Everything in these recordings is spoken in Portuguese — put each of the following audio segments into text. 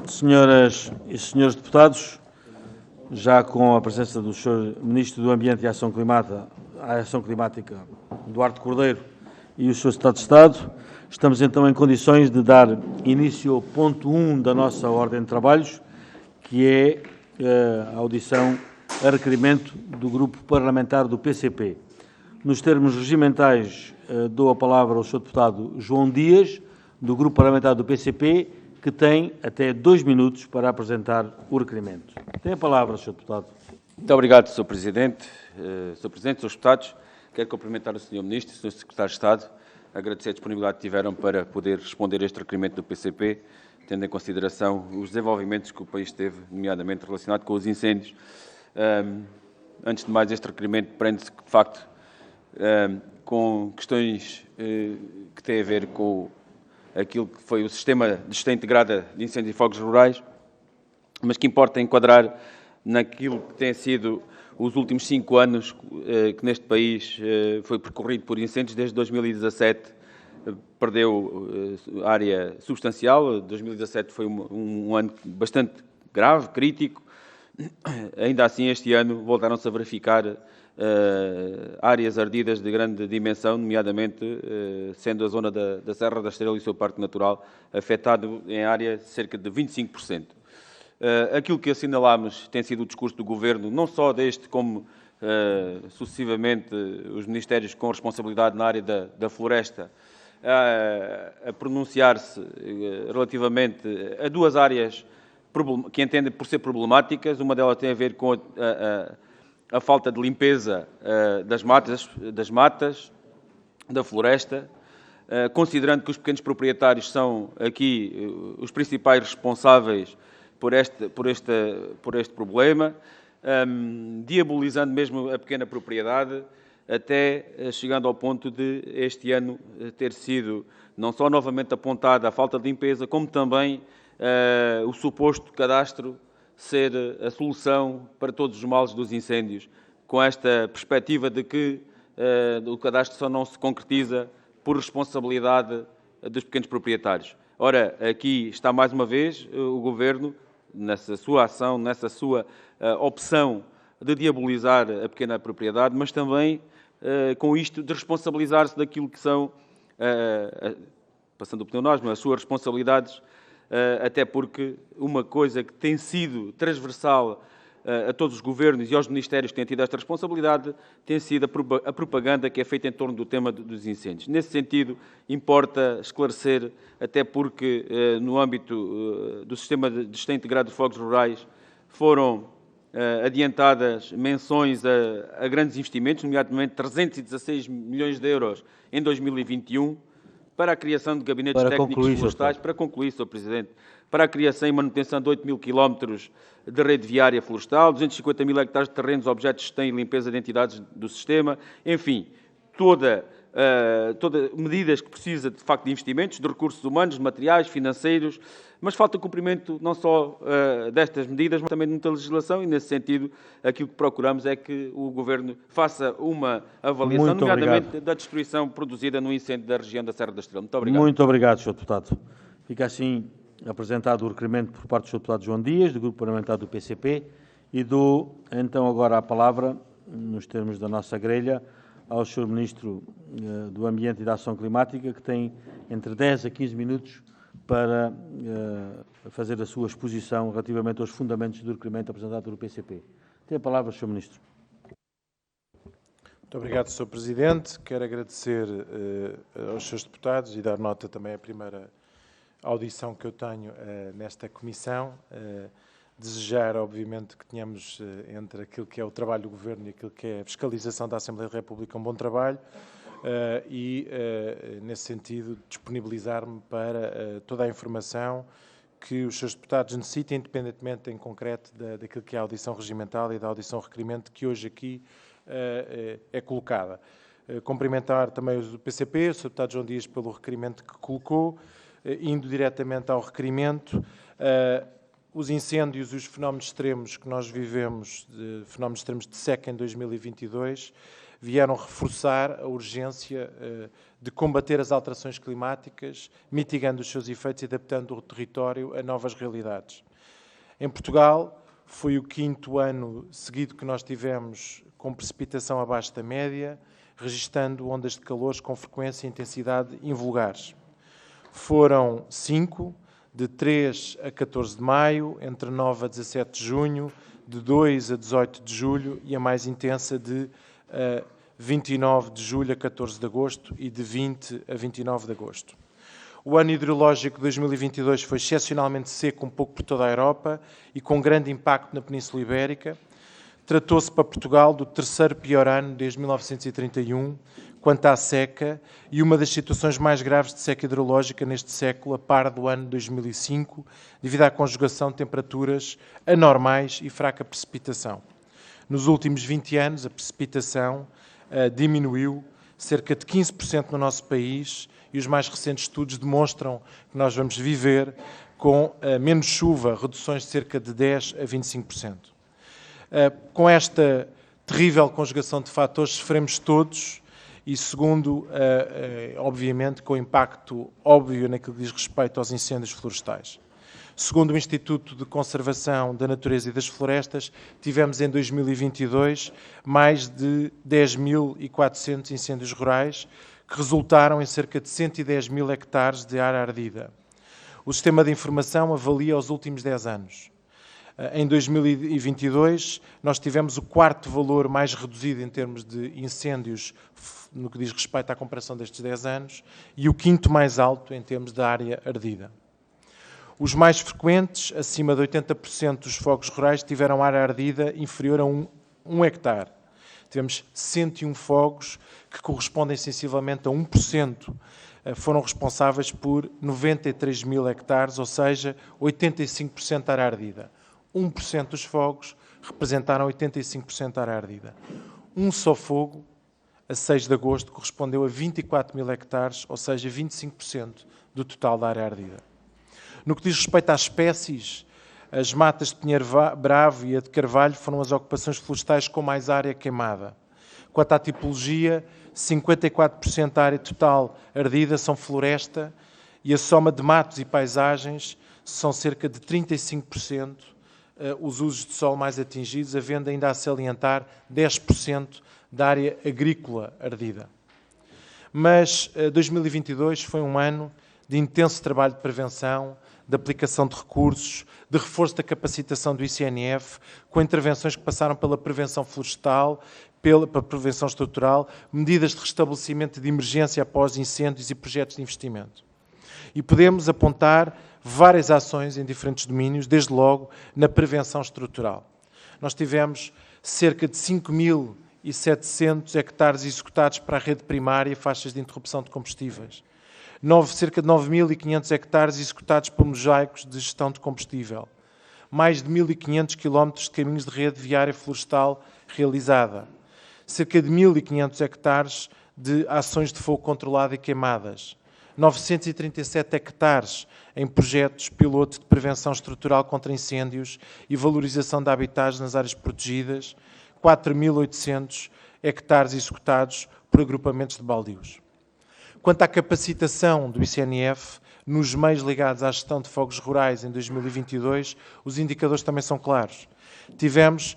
Senhoras e senhores deputados, já com a presença do Sr. Ministro do Ambiente e Ação Climática, Duarte Cordeiro, e o Sr. Secretário de Estado, estamos então em condições de dar início ao ponto 1 da nossa ordem de trabalhos, que é a audição a requerimento do Grupo Parlamentar do PCP. Nos termos regimentais, dou a palavra ao Sr. Deputado João Dias, do Grupo Parlamentar do PCP, que tem até 2 minutos para apresentar o requerimento. Tem a palavra, Sr. Deputado. Muito obrigado, Sr. Presidente. Sr. Presidente, Srs. Deputados, quero cumprimentar o Sr. Ministro e o Sr. Secretário de Estado, agradecer a disponibilidade que tiveram para poder responder a este requerimento do PCP, tendo em consideração os desenvolvimentos que o país teve, nomeadamente relacionado com os incêndios. Antes de mais, este requerimento prende-se, de facto, com questões que têm a ver com aquilo que foi o Sistema de Gestão Integrada de Incêndios e Fogos Rurais, mas que importa enquadrar naquilo que tem sido os últimos 5 anos que neste país foi percorrido por incêndios. Desde 2017 perdeu área substancial. 2017 foi um ano bastante grave, crítico. Ainda assim, este ano voltaram-se a verificar áreas ardidas de grande dimensão, nomeadamente sendo a zona da Serra da Estrela e o seu Parque Natural afetado em área cerca de 25%. Aquilo que assinalámos tem sido o discurso do Governo, não só deste como sucessivamente os ministérios com responsabilidade na área da floresta, a pronunciar-se relativamente a 2 áreas que entendem por ser problemáticas. Uma delas tem a ver com a falta de limpeza das matas, da floresta, considerando que os pequenos proprietários são aqui os principais responsáveis por este problema, diabolizando mesmo a pequena propriedade, até chegando ao ponto de este ano ter sido não só novamente apontada a falta de limpeza, como também o suposto cadastro ser a solução para todos os males dos incêndios, com esta perspectiva de que o cadastro só não se concretiza por responsabilidade dos pequenos proprietários. Ora, aqui está mais uma vez o Governo, nessa sua ação, nessa sua opção de diabolizar a pequena propriedade, mas também com isto de responsabilizar-se daquilo que são, passando o pleonasmo, as suas responsabilidades, até porque uma coisa que tem sido transversal a todos os governos e aos ministérios que têm tido esta responsabilidade tem sido a propaganda que é feita em torno do tema dos incêndios. Nesse sentido, importa esclarecer, até porque no âmbito do Sistema de Gestão Integrado de Fogos Rurais foram adiantadas menções a grandes investimentos, nomeadamente 316 milhões de euros em 2021, para a criação de gabinetes técnicos florestais, para concluir, Sr. Presidente, para a criação e manutenção de 8.000 quilómetros de rede viária florestal, 250.000 hectares de terrenos objetos de gestão e limpeza de entidades do sistema, enfim, toda medidas que precisa, de facto, de investimentos, de recursos humanos, de materiais, financeiros, mas falta cumprimento não só destas medidas, mas também de muita legislação, e nesse sentido aquilo que procuramos é que o Governo faça uma avaliação, nomeadamente da destruição produzida no incêndio da região da Serra da Estrela. Muito obrigado. Muito obrigado, Sr. Deputado. Fica assim apresentado o requerimento por parte do Sr. Deputado João Dias, do Grupo Parlamentar do PCP, e dou então agora a palavra, nos termos da nossa grelha, ao Sr. Ministro do Ambiente e da Ação Climática, que tem entre 10 a 15 minutos para fazer a sua exposição relativamente aos fundamentos do requerimento apresentado pelo PCP. Tem a palavra, Sr. Ministro. Muito obrigado, Sr. Presidente. Quero agradecer aos Srs. Deputados e dar nota também à primeira audição que eu tenho nesta comissão. Desejar, obviamente, que tenhamos entre aquilo que é o trabalho do Governo e aquilo que é a fiscalização da Assembleia da República um bom trabalho e, nesse sentido, disponibilizar-me para toda a informação que os Srs. Deputados necessitem, independentemente, em concreto, daquilo que é a audição regimental e da audição requerimento que hoje aqui é colocada. Cumprimentar também o PCP, o Sr. Deputado João Dias, pelo requerimento que colocou, indo diretamente ao requerimento. Os incêndios e os fenómenos extremos que nós vivemos, fenómenos extremos de seca em 2022, vieram reforçar a urgência de combater as alterações climáticas, mitigando os seus efeitos e adaptando o território a novas realidades. Em Portugal, foi o 5º ano seguido que nós tivemos com precipitação abaixo da média, registando ondas de calores com frequência e intensidade invulgares. Foram 5, de 3 a 14 de maio, entre 9 a 17 de junho, de 2 a 18 de julho e a mais intensa de 29 de julho a 14 de agosto e de 20 a 29 de agosto. O ano hidrológico de 2022 foi excepcionalmente seco um pouco por toda a Europa e com grande impacto na Península Ibérica. Tratou-se para Portugal do 3º pior ano desde 1931, quanto à seca, e uma das situações mais graves de seca hidrológica neste século, a par do ano 2005, devido à conjugação de temperaturas anormais e fraca precipitação. Nos últimos 20 anos, a precipitação diminuiu cerca de 15% no nosso país e os mais recentes estudos demonstram que nós vamos viver com menos chuva, reduções de cerca de 10% a 25%. Com esta terrível conjugação de fatores, sofremos todos e, segundo, obviamente, com impacto óbvio naquilo que diz respeito aos incêndios florestais. Segundo o Instituto de Conservação da Natureza e das Florestas, tivemos em 2022 mais de 10.400 incêndios rurais, que resultaram em cerca de 110 mil hectares de área ardida. O Sistema de Informação avalia os últimos 10 anos. Em 2022, nós tivemos o 4º valor mais reduzido em termos de incêndios, no que diz respeito à comparação destes 10 anos, e o 5º mais alto em termos de área ardida. Os mais frequentes, acima de 80% dos fogos rurais, tiveram área ardida inferior a 1 hectare. Tivemos 101 fogos que correspondem sensivelmente a 1%, foram responsáveis por 93 mil hectares, ou seja, 85% da área ardida. 1% dos fogos representaram 85% da área ardida. Um só fogo, a 6 de agosto, correspondeu a 24 mil hectares, ou seja, 25% do total da área ardida. No que diz respeito às espécies, as matas de pinheiro bravo e a de carvalho foram as ocupações florestais com mais área queimada. Quanto à tipologia, 54% da área total ardida são floresta e a soma de matos e paisagens são cerca de 35% os usos de solo mais atingidos, havendo ainda a salientar 10% da área agrícola ardida. Mas 2022 foi um ano de intenso trabalho de prevenção, de aplicação de recursos, de reforço da capacitação do ICNF, com intervenções que passaram pela prevenção florestal, pela prevenção estrutural, medidas de restabelecimento de emergência após incêndios e projetos de investimento. E podemos apontar várias ações em diferentes domínios, desde logo na prevenção estrutural. Nós tivemos cerca de 5.700 hectares executados para a rede primária e faixas de interrupção de combustíveis. Cerca de 9.500 hectares executados por mosaicos de gestão de combustível. Mais de 1.500 quilómetros de caminhos de rede viária florestal realizada. Cerca de 1.500 hectares de ações de fogo controlado e queimadas. 937 hectares em projetos piloto de prevenção estrutural contra incêndios e valorização de habitats nas áreas protegidas. 4.800 hectares executados por agrupamentos de baldios. Quanto à capacitação do ICNF, nos meios ligados à gestão de fogos rurais em 2022, os indicadores também são claros. Tivemos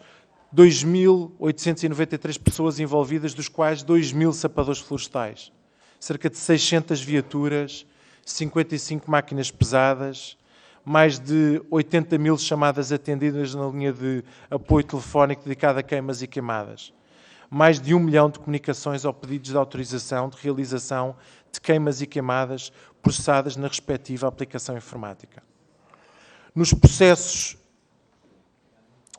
2.893 pessoas envolvidas, dos quais 2.000 sapadores florestais, cerca de 600 viaturas, 55 máquinas pesadas, mais de 80 mil chamadas atendidas na linha de apoio telefónico dedicada a queimas e queimadas. Mais de 1 milhão de comunicações ou pedidos de autorização de realização de queimas e queimadas processadas na respectiva aplicação informática. Nos processos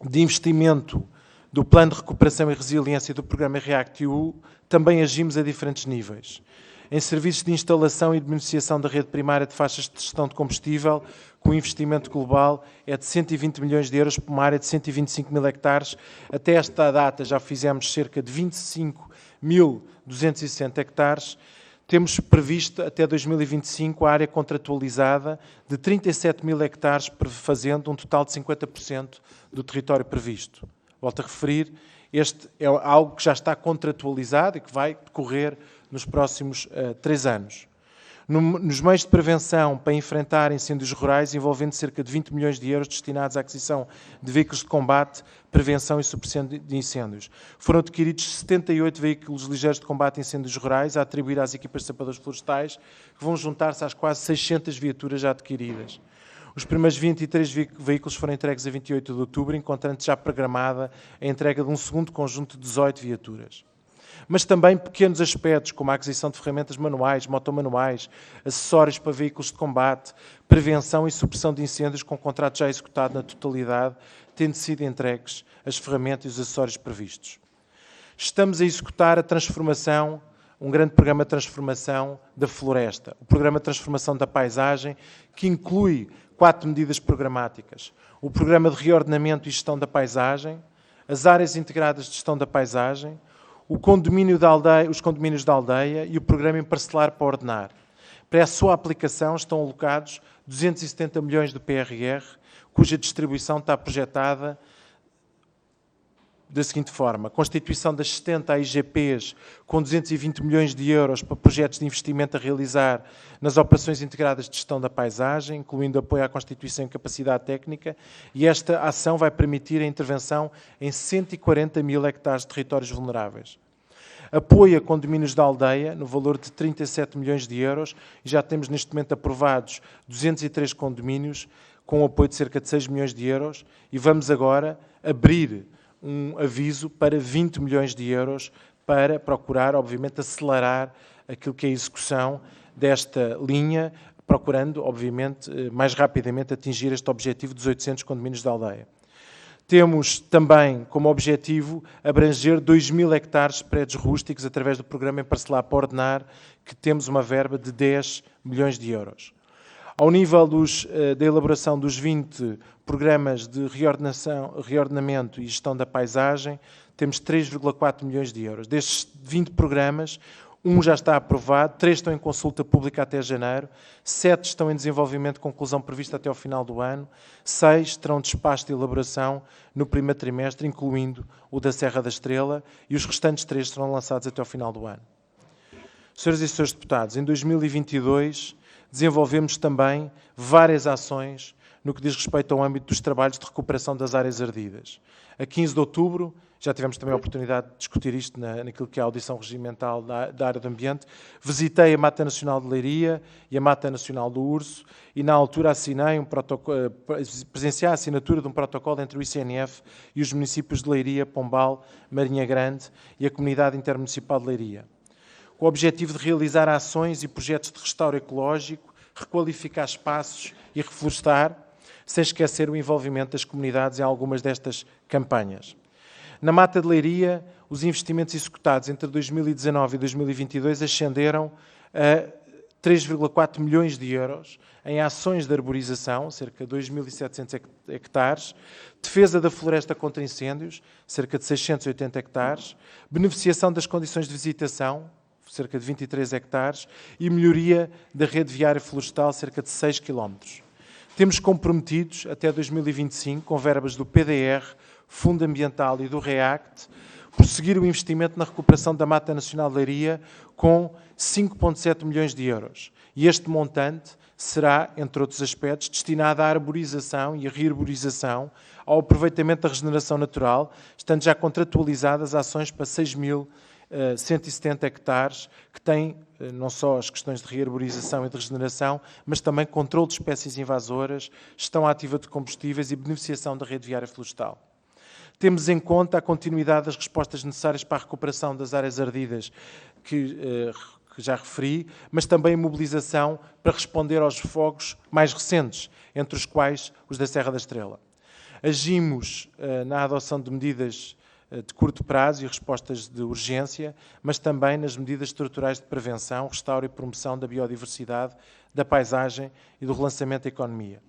de investimento do Plano de Recuperação e Resiliência do Programa REACT-EU, também agimos a diferentes níveis. Em serviços de instalação e de beneficiação da rede primária de faixas de gestão de combustível, com investimento global é de 120 milhões de euros por uma área de 125 mil hectares. Até esta data já fizemos cerca de 25.260 hectares. Temos previsto até 2025 a área contratualizada de 37 mil hectares, fazendo um total de 50% do território previsto. Volto a referir, Este é algo que já está contratualizado e que vai decorrer nos próximos 3 anos. Nos meios de prevenção para enfrentar incêndios rurais, envolvendo cerca de 20 milhões de euros destinados à aquisição de veículos de combate, prevenção e supressão de incêndios. Foram adquiridos 78 veículos ligeiros de combate a incêndios rurais a atribuir às equipas de sapadores florestais, que vão juntar-se às quase 600 viaturas já adquiridas. Os primeiros 23 veículos foram entregues a 28 de outubro, encontrando já programada a entrega de um segundo conjunto de 18 viaturas. Mas também pequenos aspectos, como a aquisição de ferramentas manuais, motomanuais, acessórios para veículos de combate, prevenção e supressão de incêndios com contrato já executado na totalidade, tendo sido entregues as ferramentas e os acessórios previstos. Estamos a executar a transformação, um grande programa de transformação da floresta, o programa de transformação da paisagem, que inclui 4 medidas programáticas: o programa de reordenamento e gestão da paisagem, as áreas integradas de gestão da paisagem, os condomínios da aldeia e o programa Emparcelar para Ordenar. Para a sua aplicação estão alocados 270 milhões do PRR, cuja distribuição está projetada da seguinte forma: a constituição das 70 AIGPs com 220 milhões de euros para projetos de investimento a realizar nas operações integradas de gestão da paisagem, incluindo apoio à constituição e capacidade técnica, e esta ação vai permitir a intervenção em 140 mil hectares de territórios vulneráveis. Apoio a condomínios da aldeia, no valor de 37 milhões de euros, e já temos neste momento aprovados 203 condomínios, com apoio de cerca de 6 milhões de euros, e vamos agora abrir um aviso para 20 milhões de euros para procurar, obviamente, acelerar aquilo que é a execução desta linha, procurando, obviamente, mais rapidamente atingir este objetivo dos 800 condomínios da aldeia. Temos também como objetivo abranger 2.000 hectares de prédios rústicos através do programa Emparcelar para Ordenar, que temos uma verba de 10 milhões de euros. Ao nível da elaboração dos 20 programas de reordenamento e gestão da paisagem, temos 3,4 milhões de euros. Destes 20 programas, um já está aprovado, 3 estão em consulta pública até janeiro, 7 estão em desenvolvimento de conclusão prevista até ao final do ano, 6 terão despacho de elaboração no primeiro trimestre, incluindo o da Serra da Estrela, e os restantes 3 serão lançados até ao final do ano. Senhoras e senhores deputados, em 2022 desenvolvemos também várias ações no que diz respeito ao âmbito dos trabalhos de recuperação das áreas ardidas. A 15 de outubro, já tivemos também a oportunidade de discutir isto naquilo que é a audição regimental da área do ambiente, visitei a Mata Nacional de Leiria e a Mata Nacional do Urso e, na altura, presenciei a assinatura de um protocolo entre o ICNF e os municípios de Leiria, Pombal, Marinha Grande e a Comunidade Intermunicipal de Leiria, com o objetivo de realizar ações e projetos de restauro ecológico, requalificar espaços e reflorestar, sem esquecer o envolvimento das comunidades em algumas destas campanhas. Na Mata de Leiria, os investimentos executados entre 2019 e 2022 ascenderam a 3,4 milhões de euros em ações de arborização, cerca de 2.700 hectares, defesa da floresta contra incêndios, cerca de 680 hectares, beneficiação das condições de visitação, cerca de 23 hectares, e melhoria da rede viária florestal, cerca de 6 km. Temos comprometidos, até 2025, com verbas do PDR, Fundo Ambiental e do REACT, prosseguir o investimento na recuperação da Mata Nacional de Leiria com 5,7 milhões de euros. E este montante será, entre outros aspectos, destinado à arborização e à rearborização, ao aproveitamento da regeneração natural, estando já contratualizadas ações para 6.170 hectares, que têm não só as questões de rearborização e de regeneração, mas também controle de espécies invasoras, gestão ativa de combustíveis e beneficiação da rede viária florestal. Temos em conta a continuidade das respostas necessárias para a recuperação das áreas ardidas que já referi, mas também mobilização para responder aos fogos mais recentes, entre os quais os da Serra da Estrela. Agimos na adoção de medidas de curto prazo e respostas de urgência, mas também nas medidas estruturais de prevenção, restauro e promoção da biodiversidade, da paisagem e do relançamento da economia.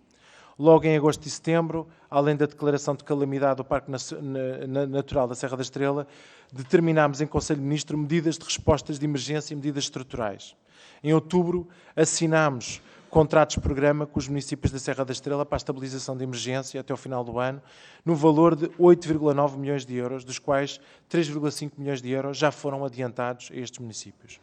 Logo em agosto e setembro, além da declaração de calamidade do Parque Natural da Serra da Estrela, determinámos em Conselho de Ministros medidas de respostas de emergência e medidas estruturais. Em outubro, assinámos contratos-programa com os municípios da Serra da Estrela para a estabilização de emergência até ao final do ano, no valor de 8,9 milhões de euros, dos quais 3,5 milhões de euros já foram adiantados a estes municípios.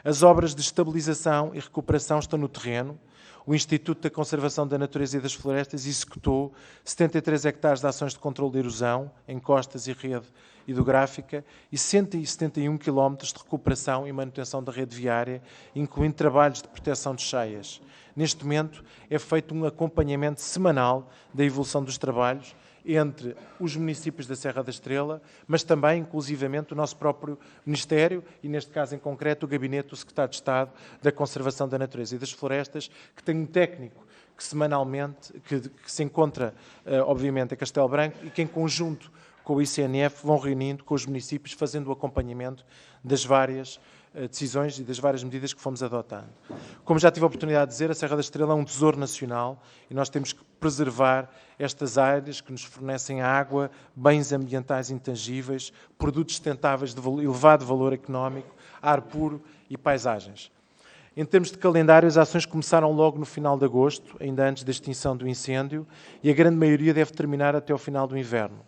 As obras de estabilização e recuperação estão no terreno. O Instituto da Conservação da Natureza e das Florestas executou 73 hectares de ações de controle de erosão em costas e rede hidrográfica e 171 quilómetros de recuperação e manutenção da rede viária, incluindo trabalhos de proteção de cheias. Neste momento, é feito um acompanhamento semanal da evolução dos trabalhos entre os municípios da Serra da Estrela, mas também, inclusivamente, o nosso próprio Ministério e, neste caso em concreto, o Gabinete do Secretário de Estado da Conservação da Natureza e das Florestas, que tem um técnico que semanalmente, que se encontra, obviamente, em Castelo Branco e que, em conjunto com o ICNF, vão reunindo com os municípios, fazendo o acompanhamento das várias decisões e das várias medidas que fomos adotando. Como já tive a oportunidade de dizer, a Serra da Estrela é um tesouro nacional e nós temos que preservar estas áreas que nos fornecem água, bens ambientais intangíveis, produtos sustentáveis de elevado valor económico, ar puro e paisagens. Em termos de calendário, as ações começaram logo no final de agosto, ainda antes da extinção do incêndio, e a grande maioria deve terminar até ao final do inverno.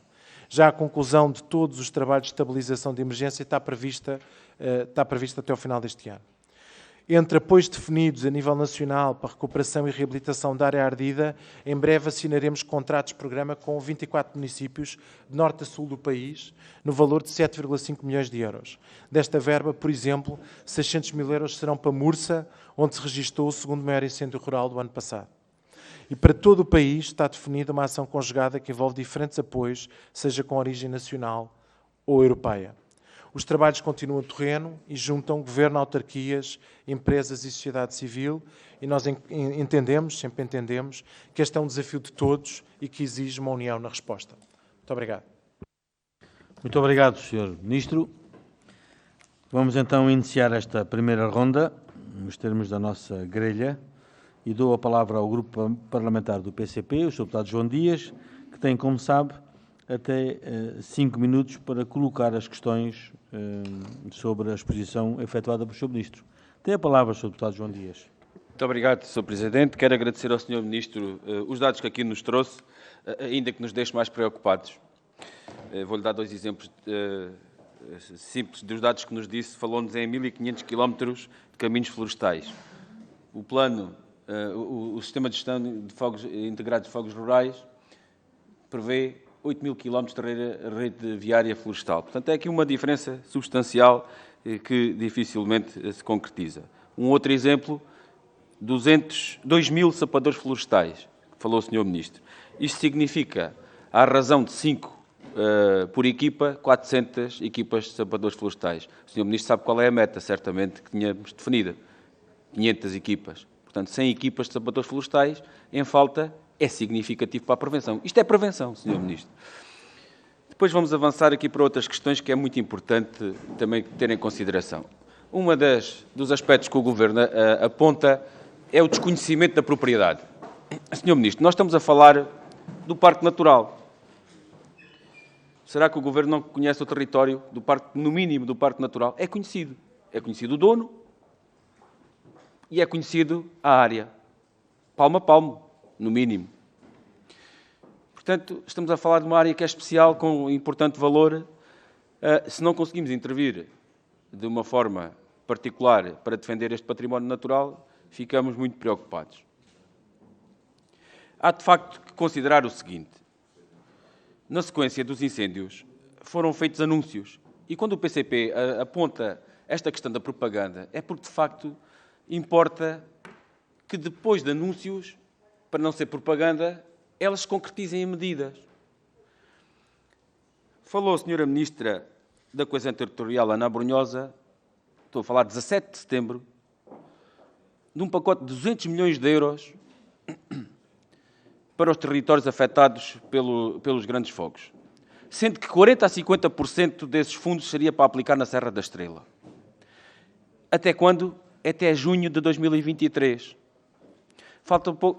Já a conclusão de todos os trabalhos de estabilização de emergência está prevista até ao final deste ano. Entre apoios definidos a nível nacional para recuperação e reabilitação da área ardida, em breve assinaremos contratos-programa com 24 municípios de norte a sul do país, no valor de 7,5 milhões de euros. Desta verba, por exemplo, 600 mil euros serão para Mursa, onde se registou o segundo maior incêndio rural do ano passado. E para todo o país está definida uma ação conjugada que envolve diferentes apoios, seja com origem nacional ou europeia. Os trabalhos continuam no terreno e juntam governo, autarquias, empresas e sociedade civil, e nós sempre entendemos que este é um desafio de todos e que exige uma união na resposta. Muito obrigado. Muito obrigado, Sr. Ministro. Vamos então iniciar esta primeira ronda, nos termos da nossa grelha, e dou a palavra ao Grupo Parlamentar do PCP, o Sr. Deputado João Dias, que tem, como sabe, até 5 minutos para colocar as questões sobre a exposição efetuada pelo Sr. Ministro. Tem a palavra, Sr. Deputado João Dias. Muito obrigado, Sr. Presidente. Quero agradecer ao Sr. Ministro os dados que aqui nos trouxe, ainda que nos deixe mais preocupados. Vou-lhe dar 2 exemplos simples dos dados que nos disse. Falou-nos em 1.500 km de caminhos florestais. O plano, o Sistema de Gestão de Fogos Integrados de Fogos Rurais prevê 8.000 km de rede viária florestal. Portanto, é aqui uma diferença substancial que dificilmente se concretiza. Um outro exemplo, 2.000 sapadores florestais, que falou o Sr. Ministro. Isto significa, à razão de 5 por equipa, 400 equipas de sapadores florestais. O Sr. Ministro sabe qual é a meta, certamente, que tínhamos definida. 500 equipas. Portanto, 100 equipas de sapadores florestais em falta é significativo para a prevenção. Isto é prevenção, Sr. Ministro. Depois vamos avançar aqui para outras questões que é muito importante também ter em consideração. Um dos aspectos que o Governo aponta é o desconhecimento da propriedade. Sr. Ministro, nós estamos a falar do Parque Natural. Será que o Governo não conhece o território do Parque, no mínimo do Parque Natural? É conhecido. É conhecido o dono e é conhecido a área. Palmo a palmo, no mínimo. Portanto, estamos a falar de uma área que é especial, com importante valor. Se não conseguimos intervir de uma forma particular para defender este património natural, ficamos muito preocupados. Há, de facto, que considerar o seguinte. Na sequência dos incêndios, foram feitos anúncios. E quando o PCP aponta esta questão da propaganda, é porque, de facto, importa que depois de anúncios, para não ser propaganda, elas se concretizem em medidas. Falou a Sra. Ministra da Coesão Territorial, Ana Abrunhosa, estou a falar de 17 de setembro, de um pacote de 200 milhões de euros para os territórios afetados pelos grandes fogos, sendo que 40% a 50% desses fundos seria para aplicar na Serra da Estrela. Até quando? Até junho de 2023.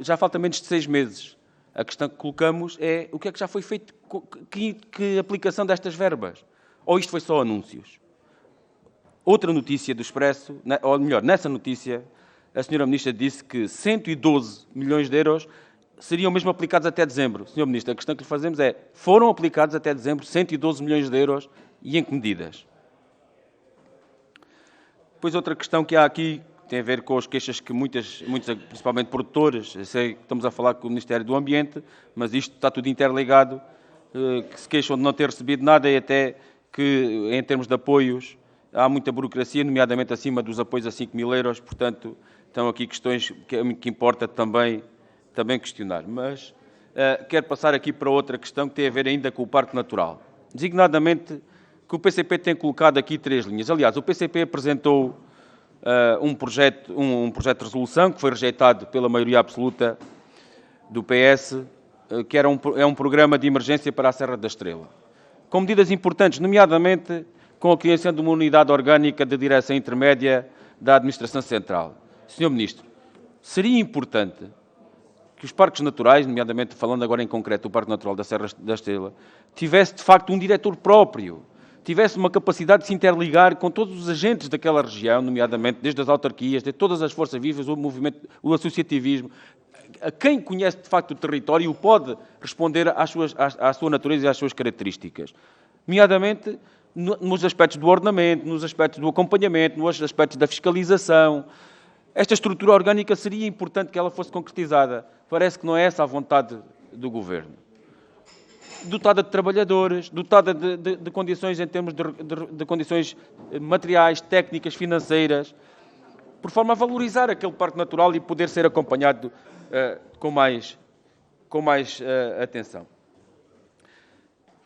Já falta menos de 6 meses. A questão que colocamos é o que é que já foi feito, que aplicação destas verbas? Ou isto foi só anúncios? Outra notícia do Expresso, ou melhor, nessa notícia, a senhora Ministra disse que 112 milhões de euros seriam mesmo aplicados até dezembro. Senhor Ministro, a questão que lhe fazemos é, foram aplicados até dezembro 112 milhões de euros e em que medidas? Depois outra questão que há aqui tem a ver com as queixas que muitas principalmente produtoras, eu sei que estamos a falar com o Ministério do Ambiente, mas isto está tudo interligado, que se queixam de não ter recebido nada e até que, em termos de apoios, há muita burocracia, nomeadamente acima dos apoios a 5 mil euros, portanto, estão aqui questões que importa também questionar. Mas quero passar aqui para outra questão que tem a ver ainda com o Parque Natural. Designadamente, que o PCP tem colocado aqui 3 linhas. Aliás, o PCP apresentou um projeto de resolução que foi rejeitado pela maioria absoluta do PS, que é um programa de emergência para a Serra da Estrela. Com medidas importantes, nomeadamente com a criação de uma unidade orgânica de direção intermédia da Administração Central. Senhor Ministro, seria importante que os parques naturais, nomeadamente falando agora em concreto do Parque Natural da Serra da Estrela, tivesse de facto um diretor próprio, tivesse uma capacidade de se interligar com todos os agentes daquela região, nomeadamente desde as autarquias, de todas as forças vivas, o movimento, o associativismo, a quem conhece de facto o território e pode responder à sua natureza e às suas características. Nomeadamente nos aspectos do ordenamento, nos aspectos do acompanhamento, nos aspectos da fiscalização. Esta estrutura orgânica seria importante que ela fosse concretizada. Parece que não é essa a vontade do Governo. Dotada de trabalhadores, dotada de condições em termos de condições materiais, técnicas, financeiras, por forma a valorizar aquele parque natural e poder ser acompanhado com mais atenção.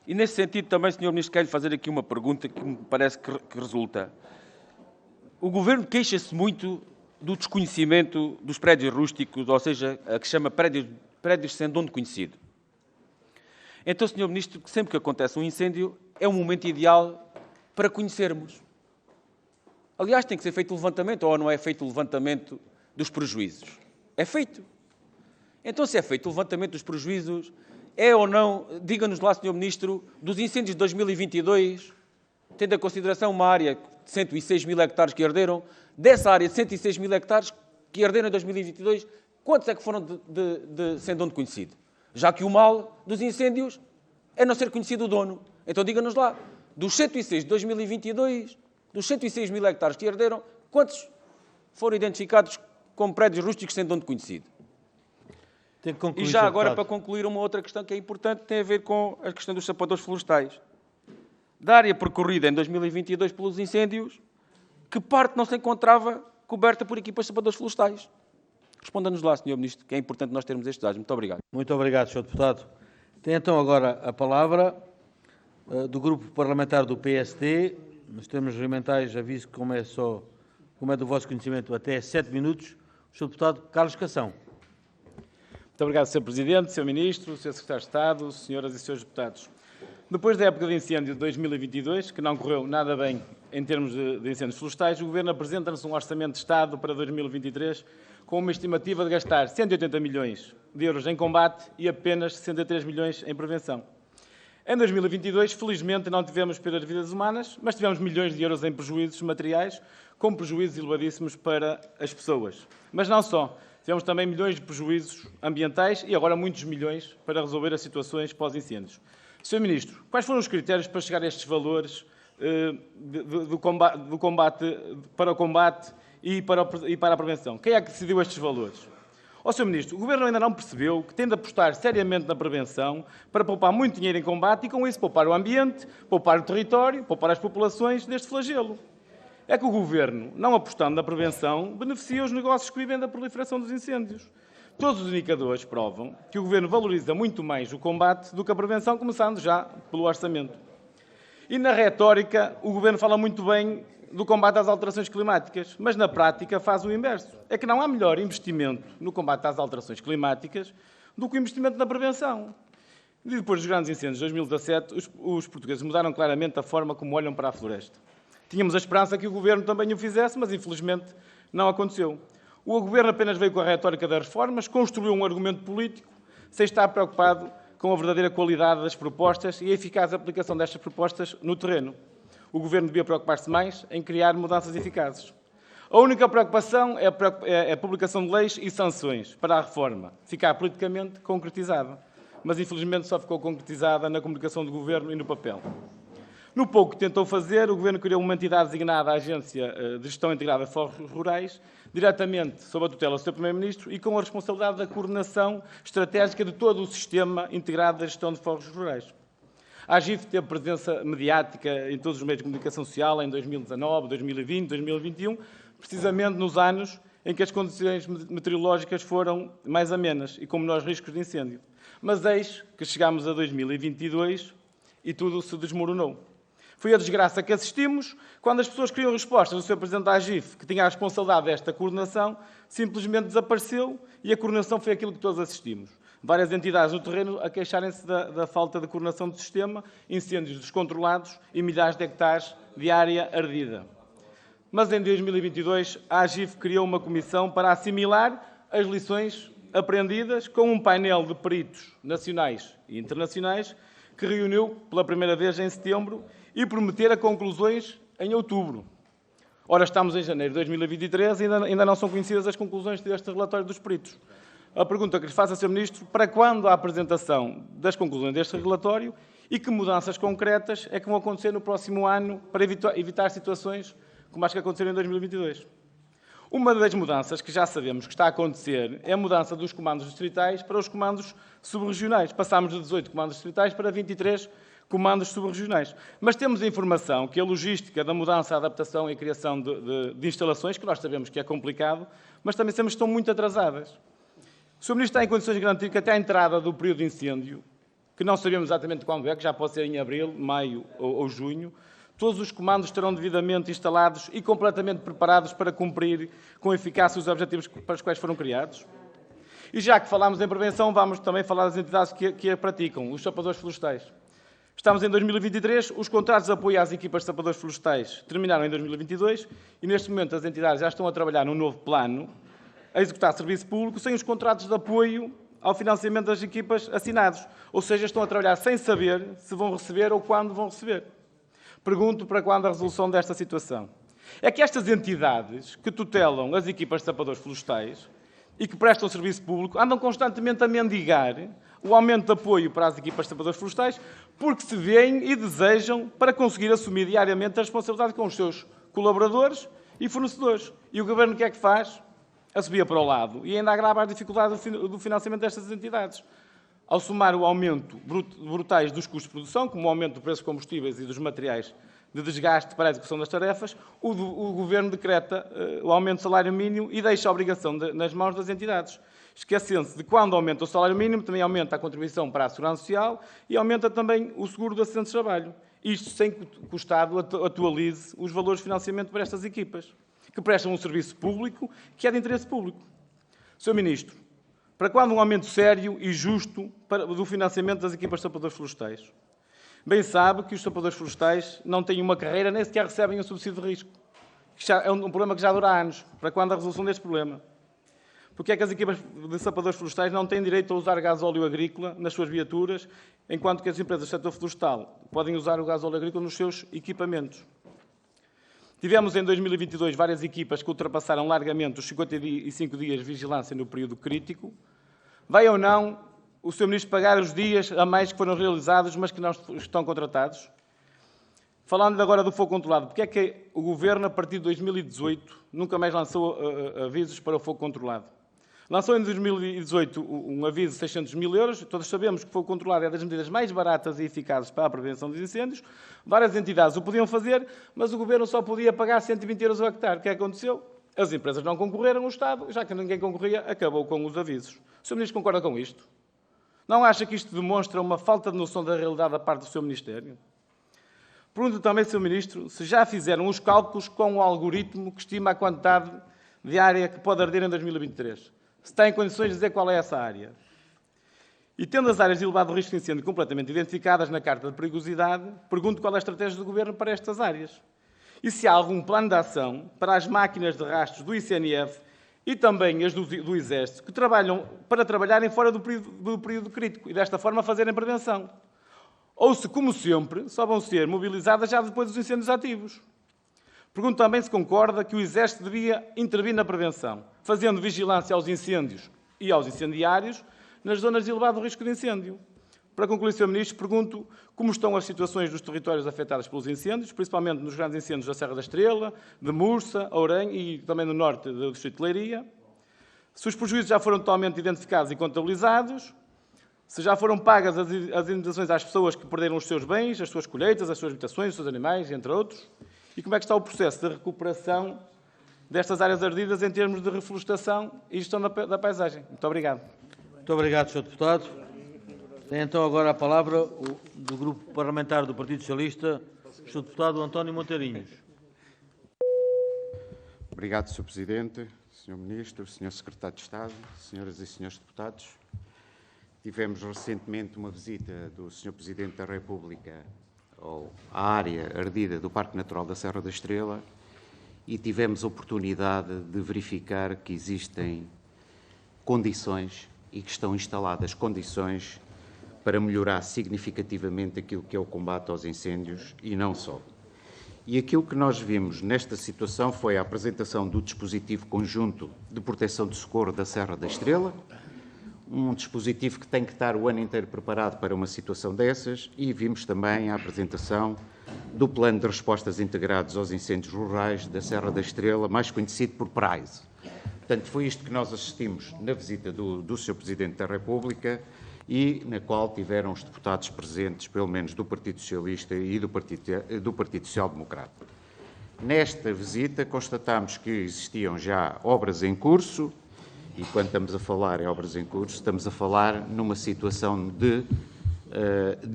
E nesse sentido também, Sr. Ministro, quero fazer aqui uma pergunta que me parece que resulta. O Governo queixa-se muito do desconhecimento dos prédios rústicos, ou seja, a que chama prédios sem dono conhecido. Então, Sr. Ministro, sempre que acontece um incêndio, é um momento ideal para conhecermos. Aliás, tem que ser feito o levantamento, ou não é feito o levantamento dos prejuízos? É feito. Então, se é feito o levantamento dos prejuízos, é ou não, diga-nos lá, Sr. Ministro, dos incêndios de 2022, tendo em consideração uma área de 106 mil hectares que arderam, dessa área de 106 mil hectares que arderam em 2022, quantos é que foram de sem dono conhecido? Já que o mal dos incêndios é não ser conhecido o dono. Então diga-nos lá, dos 106 de 2022, dos 106 mil hectares que arderam, quantos foram identificados como prédios rústicos sem dono conhecido? E já agora, para concluir, uma outra questão que é importante, tem a ver com a questão dos sapadores florestais. Da área percorrida em 2022 pelos incêndios, que parte não se encontrava coberta por equipas de sapadores florestais? Responda-nos lá, Sr. Ministro, que é importante nós termos estes dados. Muito obrigado. Muito obrigado, Sr. Deputado. Tem então agora a palavra do Grupo Parlamentar do PSD. Nos termos regimentais, aviso que como é do vosso conhecimento, até 7 minutos. O Sr. Deputado Carlos Cação. Muito obrigado, Sr. Presidente, Sr. Ministro, Sr. Secretário de Estado, Senhoras e Srs. Deputados. Depois da época de incêndio de 2022, que não correu nada bem em termos de incêndios florestais, o Governo apresenta-nos um Orçamento de Estado para 2023 com uma estimativa de gastar 180 milhões de euros em combate e apenas 63 milhões em prevenção. Em 2022, felizmente, não tivemos perdas de vidas humanas, mas tivemos milhões de euros em prejuízos materiais, com prejuízos elevadíssimos para as pessoas. Mas não só. Tivemos também milhões de prejuízos ambientais e agora muitos milhões para resolver as situações pós-incêndios. Sr. Ministro, quais foram os critérios para chegar a estes valores para o combate e para a prevenção? Quem é que decidiu estes valores? Sr. Ministro, o Governo ainda não percebeu que tem de apostar seriamente na prevenção para poupar muito dinheiro em combate e, com isso, poupar o ambiente, poupar o território, poupar as populações deste flagelo. É que o Governo, não apostando na prevenção, beneficia os negócios que vivem da proliferação dos incêndios. Todos os indicadores provam que o Governo valoriza muito mais o combate do que a prevenção, começando já pelo orçamento. E na retórica, o Governo fala muito bem do combate às alterações climáticas, mas na prática faz o inverso. É que não há melhor investimento no combate às alterações climáticas do que o investimento na prevenção. E depois dos grandes incêndios de 2017, os portugueses mudaram claramente a forma como olham para a floresta. Tínhamos a esperança que o Governo também o fizesse, mas infelizmente não aconteceu. O Governo apenas veio com a retórica das reformas, construiu um argumento político, sem estar preocupado com a verdadeira qualidade das propostas e a eficaz aplicação destas propostas no terreno. O Governo devia preocupar-se mais em criar mudanças eficazes. A única preocupação é a publicação de leis e sanções para a reforma ficar politicamente concretizada. Mas, infelizmente, só ficou concretizada na comunicação do Governo e no papel. No pouco que tentou fazer, o Governo criou uma entidade designada a Agência de Gestão Integrada de Fogos Rurais, diretamente sob a tutela do Sr. Primeiro-Ministro e com a responsabilidade da coordenação estratégica de todo o sistema integrado da gestão de fogos rurais. A AGIF teve presença mediática em todos os meios de comunicação social em 2019, 2020, 2021, precisamente nos anos em que as condições meteorológicas foram mais amenas e com menores riscos de incêndio. Mas eis que chegámos a 2022 e tudo se desmoronou. Foi a desgraça que assistimos quando as pessoas queriam respostas do Sr. Presidente da AGIF, que tinha a responsabilidade desta coordenação, simplesmente desapareceu e a coordenação foi aquilo que todos assistimos. Várias entidades no terreno a queixarem-se da falta de coordenação do sistema, incêndios descontrolados e milhares de hectares de área ardida. Mas em 2022 a AGIF criou uma comissão para assimilar as lições aprendidas com um painel de peritos nacionais e internacionais que reuniu pela primeira vez em setembro e prometer conclusões em outubro. Ora, estamos em janeiro de 2023 e ainda não são conhecidas as conclusões deste relatório dos peritos. A pergunta que lhe faço, Sr. Ministro, para quando a apresentação das conclusões deste relatório e que mudanças concretas é que vão acontecer no próximo ano para evitar situações como as que aconteceram em 2022? Uma das mudanças que já sabemos que está a acontecer é a mudança dos comandos distritais para os comandos subregionais. Passámos de 18 comandos distritais para 23 comandos subregionais. Mas temos a informação que a logística da mudança, a adaptação e a criação de instalações, que nós sabemos que é complicado, mas também sabemos que estão muito atrasadas. O Sr. Ministro está em condições de garantir que até à entrada do período de incêndio, que não sabemos exatamente quando é, que já pode ser em abril, maio ou junho, todos os comandos estarão devidamente instalados e completamente preparados para cumprir com eficácia os objetivos para os quais foram criados? E já que falámos em prevenção, vamos também falar das entidades que a praticam, os sapadores florestais. Estamos em 2023, os contratos de apoio às equipas de sapadores florestais terminaram em 2022 e neste momento as entidades já estão a trabalhar num novo plano a executar serviço público sem os contratos de apoio ao financiamento das equipas assinados. Ou seja, estão a trabalhar sem saber se vão receber ou quando vão receber. Pergunto para quando a resolução desta situação. É que estas entidades que tutelam as equipas de sapadores florestais e que prestam serviço público andam constantemente a mendigar o aumento de apoio para as equipas de sapadores florestais porque se veem e desejam para conseguir assumir diariamente a responsabilidade com os seus colaboradores e fornecedores. E o Governo o que é que faz? Assobia para o lado e ainda agrava as dificuldades do financiamento destas entidades. Ao somar o aumento brutais dos custos de produção, como o aumento do preço dos combustíveis e dos materiais de desgaste para a execução das tarefas, o Governo decreta o aumento do salário mínimo e deixa a obrigação nas mãos das entidades, esquecendo-se de quando aumenta o salário mínimo, também aumenta a contribuição para a Segurança Social e aumenta também o seguro de acidentes de trabalho. Isto sem que o Estado atualize os valores de financiamento para estas equipas, que prestam um serviço público que é de interesse público. Sr. Ministro, para quando um aumento sério e justo do financiamento das equipas de sapadores florestais? Bem sabe que os sapadores florestais não têm uma carreira, nem sequer recebem um subsídio de risco. É um problema que já dura anos. Para quando a resolução deste problema? Porque é que as equipas de sapadores florestais não têm direito a usar gasóleo agrícola nas suas viaturas, enquanto que as empresas do setor florestal podem usar o gasóleo agrícola nos seus equipamentos? Tivemos em 2022 várias equipas que ultrapassaram largamente os 55 dias de vigilância no período crítico. Vai ou não o Sr. Ministro pagar os dias a mais que foram realizados, mas que não estão contratados? Falando agora do fogo controlado, porque é que o Governo, a partir de 2018, nunca mais lançou avisos para o fogo controlado? Lançou em 2018 um aviso de 600 mil euros. Todos sabemos que o fogo controlado é das medidas mais baratas e eficazes para a prevenção dos incêndios. Várias entidades o podiam fazer, mas o Governo só podia pagar 120 euros ao hectare. O que aconteceu? As empresas não concorreram, o Estado, já que ninguém concorria, acabou com os avisos. O Sr. Ministro concorda com isto? Não acha que isto demonstra uma falta de noção da realidade da parte do seu Ministério? Pergunto também, Sr. Ministro, se já fizeram os cálculos com o algoritmo que estima a quantidade de área que pode arder em 2023. Se está em condições de dizer qual é essa área. E tendo as áreas de elevado risco de incêndio completamente identificadas na Carta de Perigosidade, pergunto qual é a estratégia do Governo para estas áreas. E se há algum plano de ação para as máquinas de rastros do ICNF e também as do Exército, que trabalham para trabalharem fora do período crítico e desta forma fazerem prevenção. Ou se, como sempre, só vão ser mobilizadas já depois dos incêndios ativos. Pergunto também se concorda que o Exército devia intervir na prevenção, fazendo vigilância aos incêndios e aos incendiários nas zonas de elevado risco de incêndio. Para concluir, Sr. Ministro, pergunto como estão as situações dos territórios afetados pelos incêndios, principalmente nos grandes incêndios da Serra da Estrela, de Mursa, Ourém e também no norte do Distrito de Leiria. Se os prejuízos já foram totalmente identificados e contabilizados, se já foram pagas as indenizações às pessoas que perderam os seus bens, as suas colheitas, as suas habitações, os seus animais, entre outros, e como é que está o processo de recuperação destas áreas ardidas em termos de reflorestação e gestão da paisagem. Muito obrigado. Muito obrigado, Sr. Deputado. Tem então agora a palavra do Grupo Parlamentar do Partido Socialista, o Sr. Deputado António Monteirinhos. Obrigado, Sr. Presidente, Sr. Ministro, Sr. Secretário de Estado, Senhoras e Senhores Deputados. Tivemos recentemente uma visita do Sr. Presidente da República à área ardida do Parque Natural da Serra da Estrela e tivemos a oportunidade de verificar que existem condições e que estão instaladas condições para melhorar significativamente aquilo que é o combate aos incêndios e não só. E aquilo que nós vimos nesta situação foi a apresentação do dispositivo conjunto de proteção de socorro da Serra da Estrela, um dispositivo que tem que estar o ano inteiro preparado para uma situação dessas, e vimos também a apresentação do Plano de Respostas Integrados aos Incêndios Rurais da Serra da Estrela, mais conhecido por PRAISE. Portanto, foi isto que nós assistimos na visita do Sr. Presidente da República e na qual tiveram os deputados presentes, pelo menos do Partido Socialista e do Partido Social Democrata. Nesta visita constatámos que existiam já obras em curso, e quando estamos a falar em obras em curso, estamos a falar numa situação de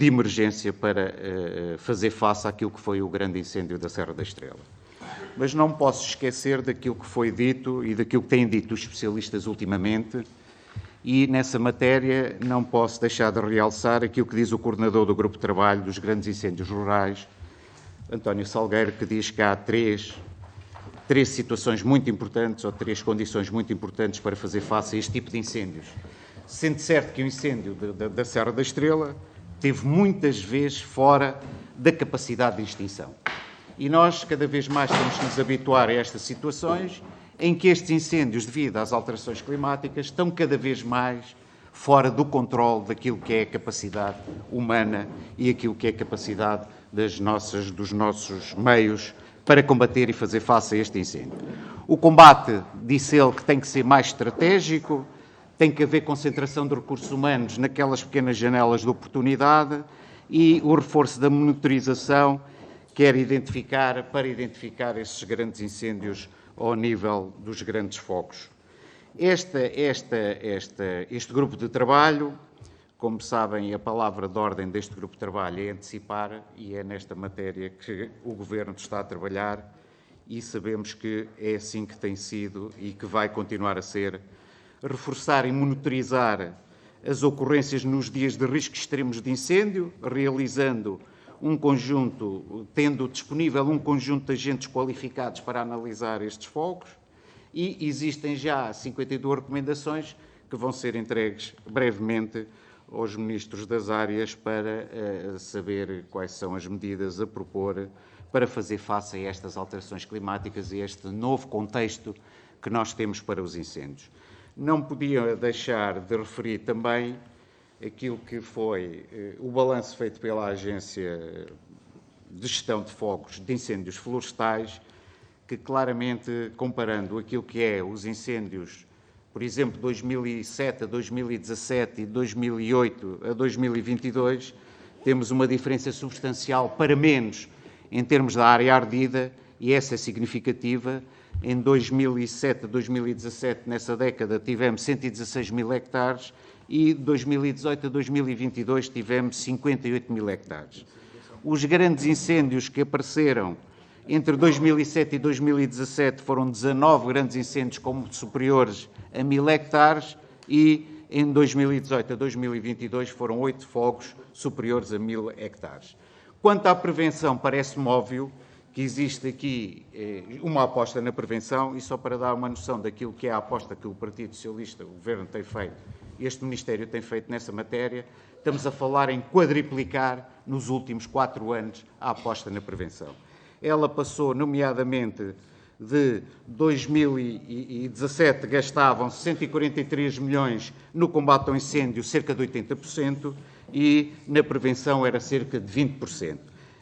emergência para fazer face àquilo que foi o grande incêndio da Serra da Estrela. Mas não posso esquecer daquilo que foi dito e daquilo que têm dito os especialistas ultimamente, e nessa matéria não posso deixar de realçar aquilo que diz o coordenador do Grupo de Trabalho dos Grandes Incêndios Rurais, António Salgueiro, que diz que há três situações muito importantes, ou três condições muito importantes para fazer face a este tipo de incêndios. Sendo certo que o incêndio da Serra da Estrela teve muitas vezes fora da capacidade de extinção. E nós, cada vez mais, temos que nos habituar a estas situações em que estes incêndios, devido às alterações climáticas, estão cada vez mais fora do controle daquilo que é a capacidade humana e aquilo que é a capacidade dos nossos meios para combater e fazer face a este incêndio. O combate, disse ele, que tem que ser mais estratégico, tem que haver concentração de recursos humanos naquelas pequenas janelas de oportunidade e o reforço da monitorização para identificar esses grandes incêndios ao nível dos grandes focos. Este grupo de trabalho, como sabem, a palavra de ordem deste grupo de trabalho é antecipar, e é nesta matéria que o Governo está a trabalhar, e sabemos que é assim que tem sido e que vai continuar a ser, reforçar e monitorizar as ocorrências nos dias de risco extremos de incêndio, realizando tendo disponível um conjunto de agentes qualificados para analisar estes focos, e existem já 52 recomendações que vão ser entregues brevemente aos ministros das áreas para saber quais são as medidas a propor para fazer face a estas alterações climáticas e a este novo contexto que nós temos para os incêndios. Não podia deixar de referir também aquilo que foi o balanço feito pela Agência de Gestão de Fogos de Incêndios Florestais, que claramente, comparando aquilo que é os incêndios, por exemplo, 2007 a 2017 e 2008 a 2022, temos uma diferença substancial para menos em termos da área ardida, e essa é significativa. Em 2007 a 2017, nessa década, tivemos 116 mil hectares, e de 2018 a 2022 tivemos 58 mil hectares. Os grandes incêndios que apareceram entre 2007 e 2017 foram 19 grandes incêndios superiores a 1000 hectares, e em 2018 a 2022 foram 8 fogos superiores a 1000 hectares. Quanto à prevenção, parece-me óbvio que existe aqui uma aposta na prevenção, e só para dar uma noção daquilo que é a aposta que o Partido Socialista, o Governo, tem feito, este Ministério tem feito nessa matéria, estamos a falar em quadriplicar nos últimos 4 anos a aposta na prevenção. Ela passou, nomeadamente, de 2017 gastavam 143 milhões no combate ao incêndio, cerca de 80%, e na prevenção era cerca de 20%.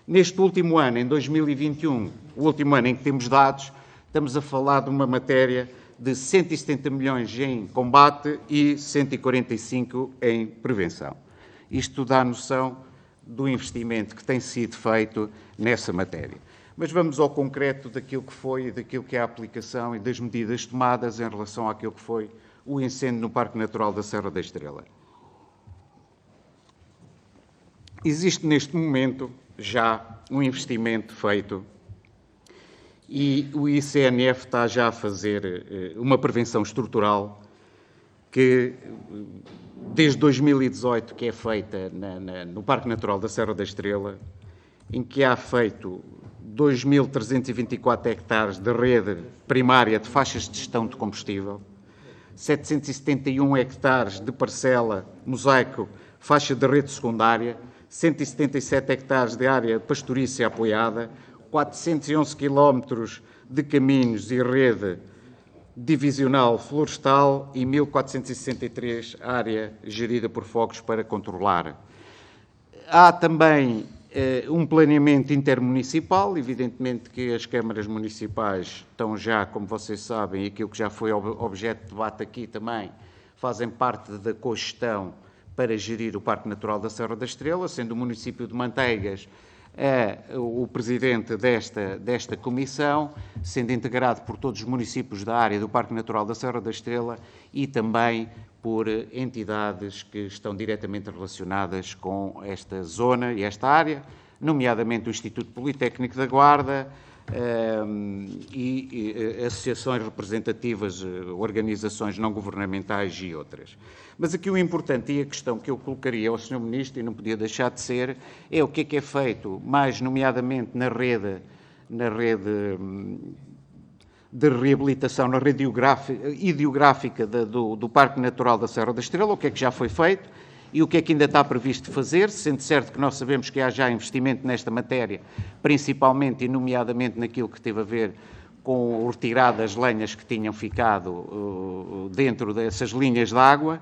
Neste último ano, em 2021, o último ano em que temos dados, estamos a falar de uma matéria de 170 milhões em combate e 145 em prevenção. Isto dá noção do investimento que tem sido feito nessa matéria. Mas vamos ao concreto daquilo que foi, daquilo que é a aplicação e das medidas tomadas em relação àquilo que foi o incêndio no Parque Natural da Serra da Estrela. Existe neste momento já um investimento feito e o ICNF está já a fazer uma prevenção estrutural que, desde 2018, que é feita no Parque Natural da Serra da Estrela, em que há feito 2.324 hectares de rede primária de faixas de gestão de combustível, 771 hectares de parcela mosaico, faixa de rede secundária, 177 hectares de área pastorícia apoiada, 411 quilómetros de caminhos e rede divisional florestal e 1.463 área gerida por fogos para controlar. Há também um planeamento intermunicipal, evidentemente que as câmaras municipais estão já, como vocês sabem, e aquilo que já foi objeto de debate aqui também, fazem parte da cogestão para gerir o Parque Natural da Serra da Estrela, sendo o município de Manteigas o presidente desta comissão, sendo integrado por todos os municípios da área do Parque Natural da Serra da Estrela e também por entidades que estão diretamente relacionadas com esta zona e esta área, nomeadamente o Instituto Politécnico da Guarda e associações representativas, organizações não governamentais e outras. Mas aqui o importante e a questão que eu colocaria ao Sr. Ministro, e não podia deixar de ser, é o que é feito, mais nomeadamente na rede de reabilitação, na rede hidrográfica do Parque Natural da Serra da Estrela, o que é que já foi feito e o que é que ainda está previsto fazer, sendo certo que nós sabemos que há já investimento nesta matéria, principalmente e nomeadamente naquilo que teve a ver com o retirar das lenhas que tinham ficado dentro dessas linhas de água.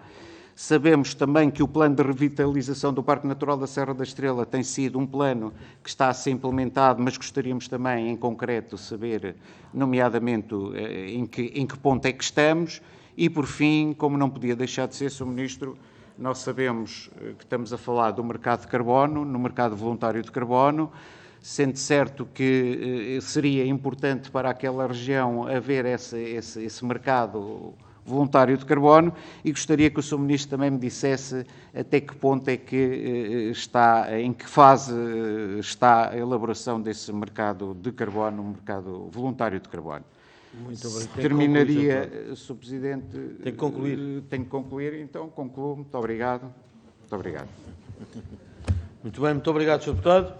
Sabemos também que o plano de revitalização do Parque Natural da Serra da Estrela tem sido um plano que está a ser implementado, mas gostaríamos também, em concreto, saber, nomeadamente, em que ponto é que estamos. E, por fim, como não podia deixar de ser, Sr. Ministro, nós sabemos que estamos a falar do mercado de carbono, no mercado voluntário de carbono, sendo certo que seria importante para aquela região haver esse mercado voluntário de carbono, e gostaria que o Sr. Ministro também me dissesse até que ponto é que em que fase está a elaboração desse mercado de carbono, um mercado voluntário de carbono. Muito obrigado. Terminaria, Sr. Presidente. Tem que concluir. Tenho que concluir, então concluo. Muito obrigado. Muito obrigado. Muito bem, muito obrigado, Sr. Deputado.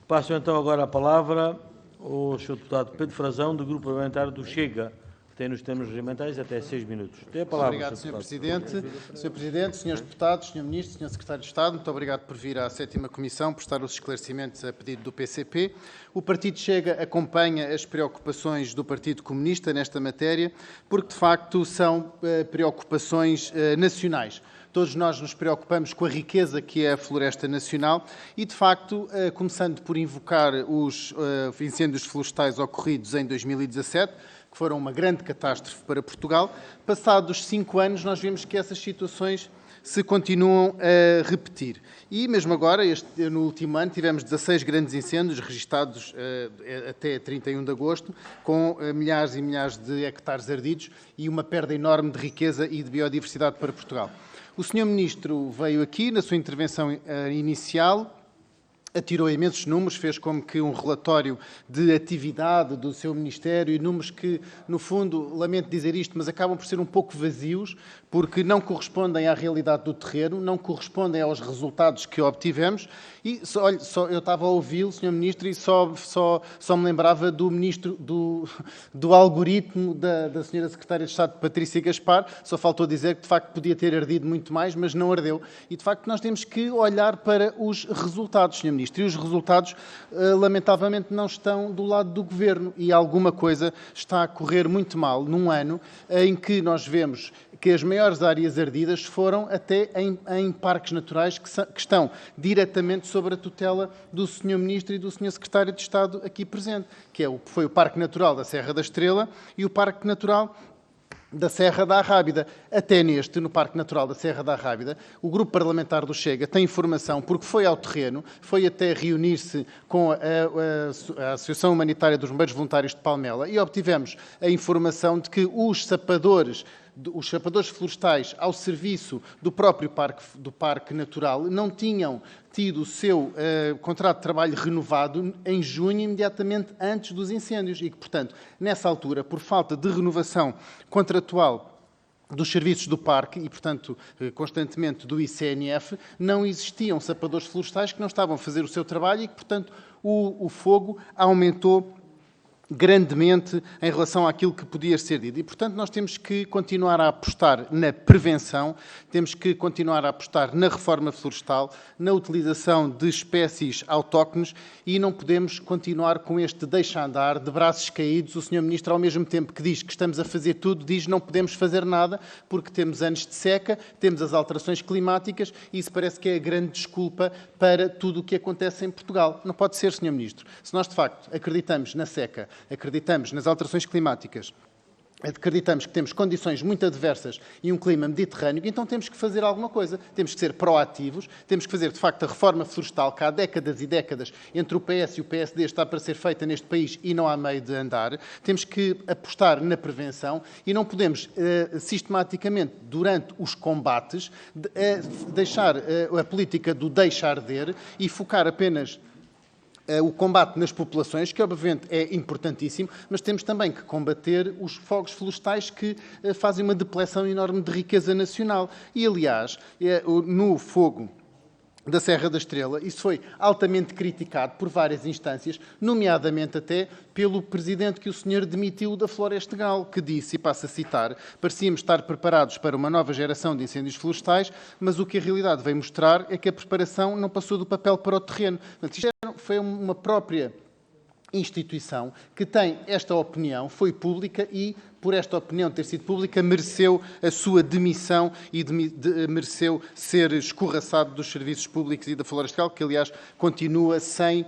Passo então agora a palavra ao Sr. Deputado Pedro Frazão, do Grupo Parlamentar do Chega, que tem nos termos regimentais até 6 minutos. Tem a palavra. Obrigado, Sr. Presidente. Sr. Presidente, Srs. Deputados, Sr. Ministro, Sr. Secretário de Estado, muito obrigado por vir à 7ª Comissão, prestar os esclarecimentos a pedido do PCP. O Partido Chega acompanha as preocupações do Partido Comunista nesta matéria, porque, de facto, são preocupações nacionais. Todos nós nos preocupamos com a riqueza que é a floresta nacional e, de facto, começando por invocar os incêndios florestais ocorridos em 2017, que foram uma grande catástrofe para Portugal, passados 5 anos nós vemos que essas situações se continuam a repetir. E mesmo agora, no último ano, tivemos 16 grandes incêndios registados até 31 de agosto, com milhares e milhares de hectares ardidos e uma perda enorme de riqueza e de biodiversidade para Portugal. O Sr. Ministro veio aqui, na sua intervenção inicial, atirou imensos números, fez como que um relatório de atividade do seu Ministério e números que, no fundo, lamento dizer isto, mas acabam por ser um pouco vazios, porque não correspondem à realidade do terreno, não correspondem aos resultados que obtivemos. E eu estava a ouvi-lo, Sr. Ministro, e só me lembrava do Ministro do algoritmo da Sra. Secretária de Estado, Patrícia Gaspar. Só faltou dizer que, de facto, podia ter ardido muito mais, mas não ardeu. E, de facto, nós temos que olhar para os resultados, Sr. Ministro, e os resultados, lamentavelmente, não estão do lado do Governo e alguma coisa está a correr muito mal num ano em que nós vemos que as maiores áreas ardidas foram até em parques naturais que estão diretamente sobre a tutela do Sr. Ministro e do Sr. Secretário de Estado aqui presente, que foi o Parque Natural da Serra da Estrela e o Parque Natural da Serra da Arrábida. Até no Parque Natural da Serra da Arrábida, o Grupo Parlamentar do Chega tem informação, porque foi ao terreno, foi até reunir-se com a Associação Humanitária dos Bombeiros Voluntários de Palmela e obtivemos a informação de que os sapadores florestais ao serviço do próprio Parque Natural não tinham tido o seu contrato de trabalho renovado em junho, imediatamente antes dos incêndios, e que, portanto, nessa altura, por falta de renovação contratual dos serviços do parque e, portanto, constantemente do ICNF, não existiam sapadores florestais que não estavam a fazer o seu trabalho e que, portanto, o fogo aumentou grandemente em relação àquilo que podia ser dito. E, portanto, nós temos que continuar a apostar na prevenção, temos que continuar a apostar na reforma florestal, na utilização de espécies autóctones e não podemos continuar com este deixa-andar de braços caídos. O Sr. Ministro, ao mesmo tempo que diz que estamos a fazer tudo, diz que não podemos fazer nada porque temos anos de seca, temos as alterações climáticas e isso parece que é a grande desculpa para tudo o que acontece em Portugal. Não pode ser, Sr. Ministro. Se nós, de facto, acreditamos na seca, acreditamos nas alterações climáticas, acreditamos que temos condições muito adversas e um clima mediterrâneo, então temos que fazer alguma coisa. Temos que ser proativos, temos que fazer, de facto, a reforma florestal que há décadas e décadas entre o PS e o PSD está para ser feita neste país e não há meio de andar. Temos que apostar na prevenção e não podemos, sistematicamente, durante os combates, deixar a política do deixar arder e focar apenas o combate nas populações, que obviamente é importantíssimo, mas temos também que combater os fogos florestais que fazem uma depleção enorme de riqueza nacional. E, aliás, no fogo da Serra da Estrela, isso foi altamente criticado por várias instâncias, nomeadamente até pelo presidente que o senhor demitiu da Florestal, que disse, e passo a citar, parecíamos estar preparados para uma nova geração de incêndios florestais, mas o que a realidade veio mostrar é que a preparação não passou do papel para o terreno. Portanto, isto foi uma própria instituição que tem esta opinião, foi pública e, por esta opinião ter sido pública, mereceu a sua demissão e mereceu ser escorraçado dos serviços públicos e da Florestal, que, aliás, continua sem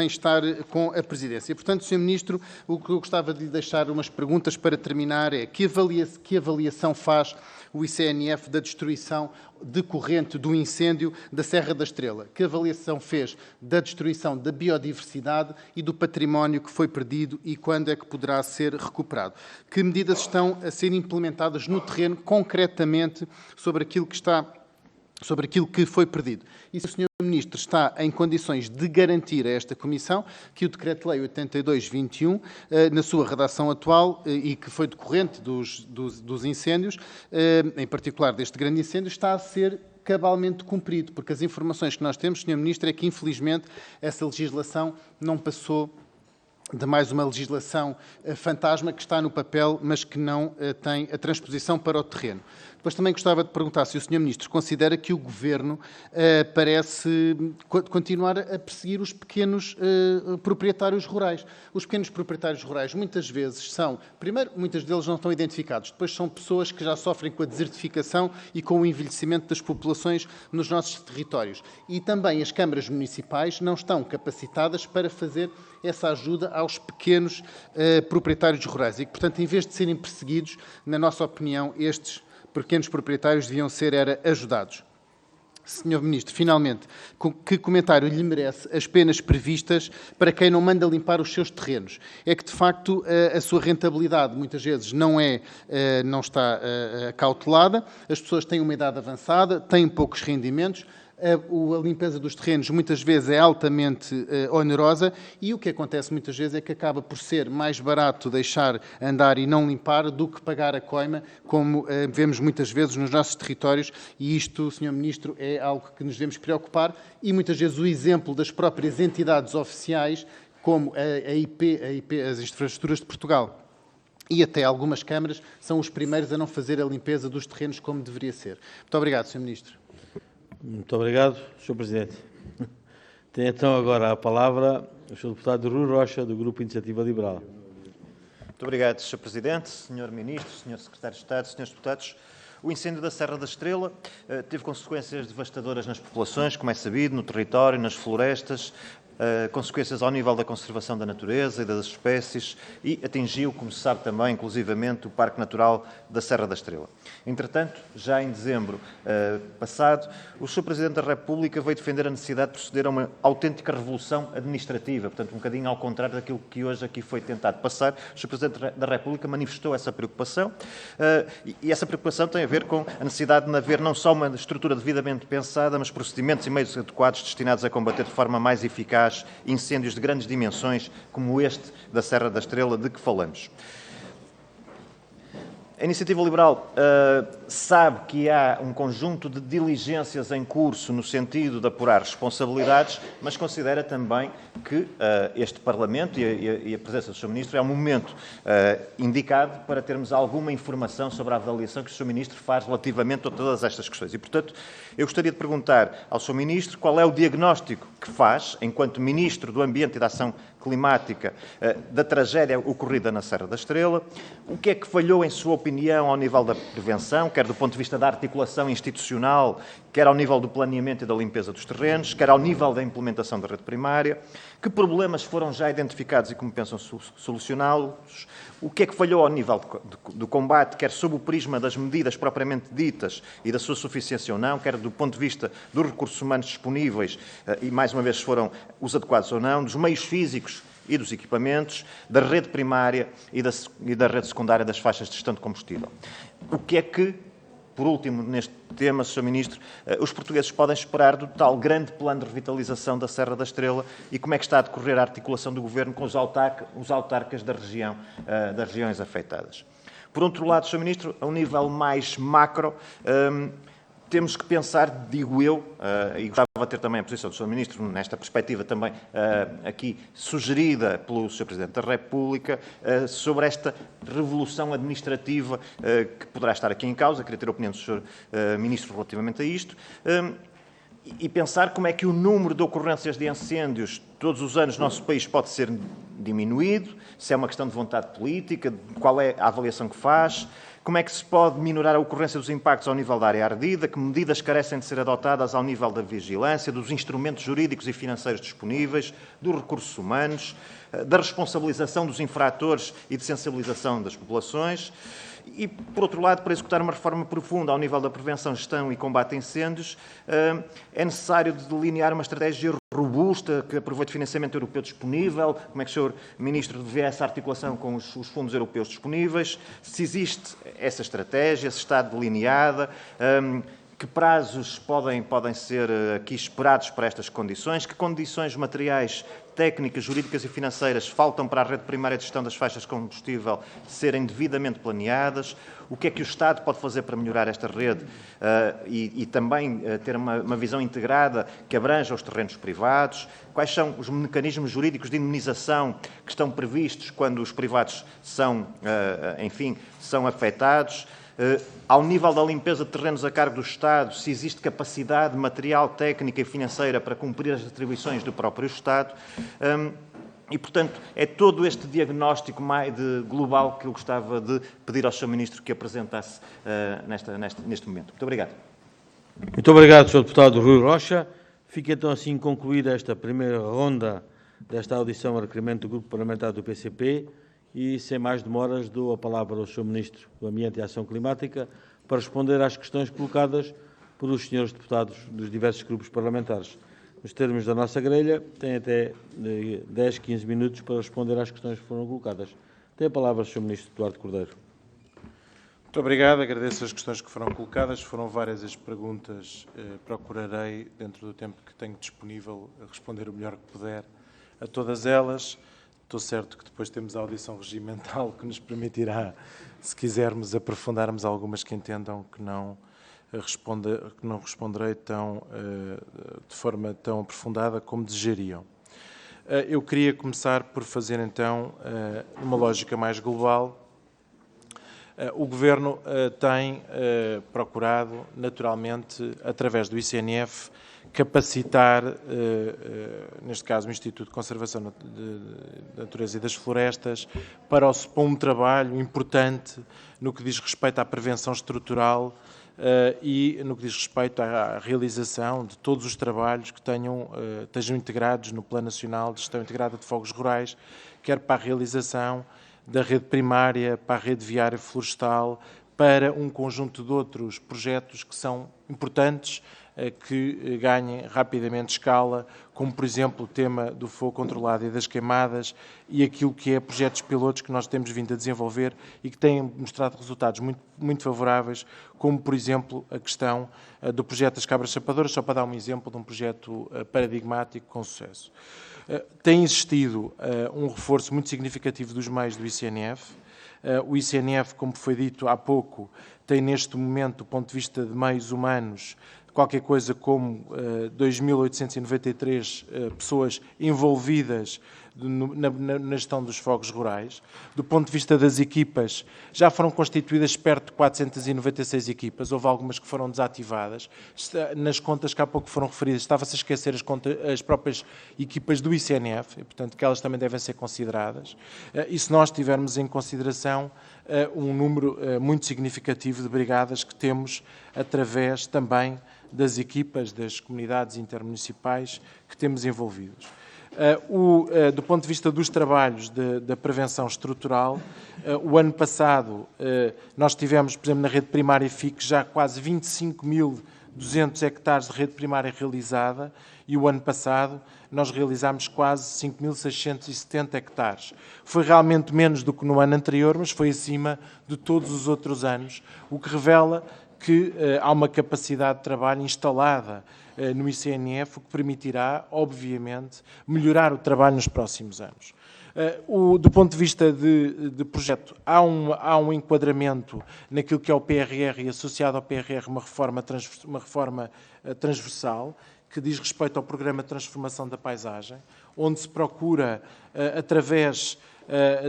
estar com a presidência. Portanto, Sr. Ministro, o que eu gostava de lhe deixar umas perguntas para terminar é que avaliação faz o ICNF da destruição decorrente do incêndio da Serra da Estrela? Que avaliação fez da destruição da biodiversidade e do património que foi perdido e quando é que poderá ser recuperado? Que medidas estão a ser implementadas no terreno, concretamente, sobre aquilo que foi perdido? E se o Sr. Ministro está em condições de garantir a esta Comissão que o Decreto-Lei 82/21, na sua redação atual e que foi decorrente dos incêndios, em particular deste grande incêndio, está a ser cabalmente cumprido, porque as informações que nós temos, Sr. Ministro, é que, infelizmente, essa legislação não passou de mais uma legislação fantasma que está no papel, mas que não tem a transposição para o terreno. Depois também gostava de perguntar se o Sr. Ministro considera que o Governo parece continuar a perseguir os pequenos proprietários rurais. Os pequenos proprietários rurais muitas vezes são, primeiro, muitos deles não estão identificados, depois são pessoas que já sofrem com a desertificação e com o envelhecimento das populações nos nossos territórios. E também as câmaras municipais não estão capacitadas para fazer essa ajuda aos pequenos proprietários rurais e que, portanto, em vez de serem perseguidos, na nossa opinião, estes pequenos proprietários deviam ser ajudados. Sr. Ministro, finalmente, que comentário lhe merece as penas previstas para quem não manda limpar os seus terrenos? É que, de facto, a sua rentabilidade muitas vezes não está cautelada, as pessoas têm uma idade avançada, têm poucos rendimentos, a limpeza dos terrenos muitas vezes é altamente onerosa e o que acontece muitas vezes é que acaba por ser mais barato deixar andar e não limpar do que pagar a coima, como vemos muitas vezes nos nossos territórios, e isto, Sr. Ministro, é algo que nos devemos preocupar e muitas vezes o exemplo das próprias entidades oficiais, como a IP, as Infraestruturas de Portugal, e até algumas câmaras, são os primeiros a não fazer a limpeza dos terrenos como deveria ser. Muito obrigado, Sr. Ministro. Muito obrigado, Sr. Presidente. Tem então agora a palavra o Sr. Deputado Rui Rocha, do Grupo Iniciativa Liberal. Muito obrigado, Sr. Presidente, Sr. Ministro, Sr. Secretário de Estado, Srs. Deputados. O incêndio da Serra da Estrela teve consequências devastadoras nas populações, como é sabido, no território, nas florestas, consequências ao nível da conservação da natureza e das espécies e atingiu, como se sabe também, inclusivamente, o Parque Natural da Serra da Estrela. Entretanto, já em dezembro passado, o Sr. Presidente da República veio defender a necessidade de proceder a uma autêntica revolução administrativa, portanto, um bocadinho ao contrário daquilo que hoje aqui foi tentado passar. O Sr. Presidente da República manifestou essa preocupação e essa preocupação tem a ver com a necessidade de haver não só uma estrutura devidamente pensada, mas procedimentos e meios adequados destinados a combater de forma mais eficaz incêndios de grandes dimensões, como este da Serra da Estrela, de que falamos. A Iniciativa Liberal sabe que há um conjunto de diligências em curso no sentido de apurar responsabilidades, mas considera também que este Parlamento e a presença do Sr. Ministro é um momento indicado para termos alguma informação sobre a avaliação que o Sr. Ministro faz relativamente a todas estas questões. E, portanto, eu gostaria de perguntar ao Sr. Ministro qual é o diagnóstico que faz, enquanto Ministro do Ambiente e da Ação Climática, da tragédia ocorrida na Serra da Estrela, o que é que falhou, em sua opinião, ao nível da prevenção, quer do ponto de vista da articulação institucional, quer ao nível do planeamento e da limpeza dos terrenos, quer ao nível da implementação da rede primária, que problemas foram já identificados e como pensam solucioná-los, o que é que falhou ao nível do combate, quer sob o prisma das medidas propriamente ditas e da sua suficiência ou não, quer do ponto de vista dos recursos humanos disponíveis e, mais uma vez, foram os adequados ou não, dos meios físicos e dos equipamentos, da rede primária e da rede secundária das faixas de gestão de combustível. O que é que, por último, neste tema, Sr. Ministro, os portugueses podem esperar do tal grande plano de revitalização da Serra da Estrela e como é que está a decorrer a articulação do Governo com os autarcas da região, das regiões afetadas? Por outro lado, Sr. Ministro, a um nível mais macro, temos que pensar, digo eu, e gostava de ter também a posição do Sr. Ministro nesta perspectiva também aqui sugerida pelo Sr. Presidente da República, sobre esta revolução administrativa que poderá estar aqui em causa. Queria ter a opinião do Sr. Ministro relativamente a isto. E pensar como é que o número de ocorrências de incêndios todos os anos no nosso país pode ser diminuído, se é uma questão de vontade política, qual é a avaliação que faz, como é que se pode minorar a ocorrência dos impactos ao nível da área ardida, que medidas carecem de ser adotadas ao nível da vigilância, dos instrumentos jurídicos e financeiros disponíveis, dos recursos humanos, da responsabilização dos infratores e de sensibilização das populações. E, por outro lado, para executar uma reforma profunda ao nível da prevenção, gestão e combate a incêndios, é necessário delinear uma estratégia robusta que aproveite financiamento europeu disponível. Como é que o Sr. Ministro vê essa articulação com os fundos europeus disponíveis? Se existe essa estratégia, se está delineada, que prazos podem ser aqui esperados para estas condições? Que condições materiais, técnicas, jurídicas e financeiras faltam para a rede primária de gestão das faixas de combustível serem devidamente planeadas? O que é que o Estado pode fazer para melhorar esta rede e também ter uma visão integrada que abranja os terrenos privados? Quais são os mecanismos jurídicos de indemnização que estão previstos quando os privados são afetados? Ao nível da limpeza de terrenos a cargo do Estado, se existe capacidade material, técnica e financeira para cumprir as atribuições do próprio Estado. E, portanto, é todo este diagnóstico global que eu gostava de pedir ao Sr. Ministro que apresentasse neste momento. Muito obrigado. Muito obrigado, Sr. Deputado Rui Rocha. Fica então assim concluída esta primeira ronda desta audição a requerimento do Grupo Parlamentar do PCP. E, sem mais demoras, dou a palavra ao Sr. Ministro do Ambiente e Ação Climática para responder às questões colocadas por os senhores deputados dos diversos grupos parlamentares. Nos termos da nossa grelha, tem até 10, 15 minutos para responder às questões que foram colocadas. Tem a palavra o Sr. Ministro Eduardo Cordeiro. Muito obrigado, agradeço as questões que foram colocadas. Foram várias as perguntas. Procurarei, dentro do tempo que tenho disponível, responder o melhor que puder a todas elas. Estou certo que depois temos a audição regimental que nos permitirá, se quisermos, aprofundarmos algumas que entendam que não responderei de forma tão aprofundada como desejariam. Eu queria começar por fazer, então, uma lógica mais global. O Governo tem procurado, naturalmente, através do ICNF, capacitar, neste caso, o Instituto de Conservação da Natureza e das Florestas, para um trabalho importante no que diz respeito à prevenção estrutural e no que diz respeito à realização de todos os trabalhos que estejam integrados no Plano Nacional de Gestão Integrada de Fogos Rurais, quer para a realização da rede primária, para a rede viária florestal, para um conjunto de outros projetos que são importantes, que ganhem rapidamente escala, como, por exemplo, o tema do fogo controlado e das queimadas e aquilo que é projetos pilotos que nós temos vindo a desenvolver e que têm mostrado resultados muito favoráveis, como, por exemplo, a questão do projeto das cabras chapadoras, só para dar um exemplo de um projeto paradigmático com sucesso. Tem existido um reforço muito significativo dos meios do ICNF. O ICNF, como foi dito há pouco, tem neste momento, do ponto de vista de meios humanos, qualquer coisa como 2.893 pessoas envolvidas na gestão dos fogos rurais. Do ponto de vista das equipas, já foram constituídas perto de 496 equipas, houve algumas que foram desativadas. Nas contas que há pouco foram referidas, estava-se a esquecer as próprias equipas do ICNF, e, portanto, que elas também devem ser consideradas. E se nós tivermos em consideração um número muito significativo de brigadas que temos através também das equipas das comunidades intermunicipais que temos envolvidos. Do ponto de vista dos trabalhos da prevenção estrutural, o ano passado nós tivemos, por exemplo, na rede primária FIC, já quase 25.200 hectares de rede primária realizada e o ano passado nós realizámos quase 5.670 hectares. Foi realmente menos do que no ano anterior, mas foi acima de todos os outros anos, o que revela que há uma capacidade de trabalho instalada no ICNF, o que permitirá, obviamente, melhorar o trabalho nos próximos anos. Do ponto de vista de projeto, há um enquadramento naquilo que é o PRR e associado ao PRR uma reforma transversal que diz respeito ao Programa de Transformação da Paisagem, onde se procura, através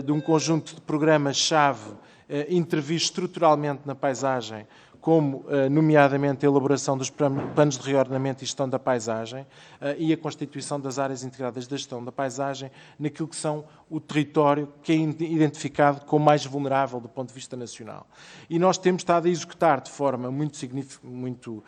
de um conjunto de programas-chave, intervir estruturalmente na paisagem, como, nomeadamente, a elaboração dos planos de reordenamento e gestão da paisagem e a constituição das áreas integradas da gestão da paisagem naquilo que são o território que é identificado como mais vulnerável do ponto de vista nacional. E nós temos estado a executar de forma muito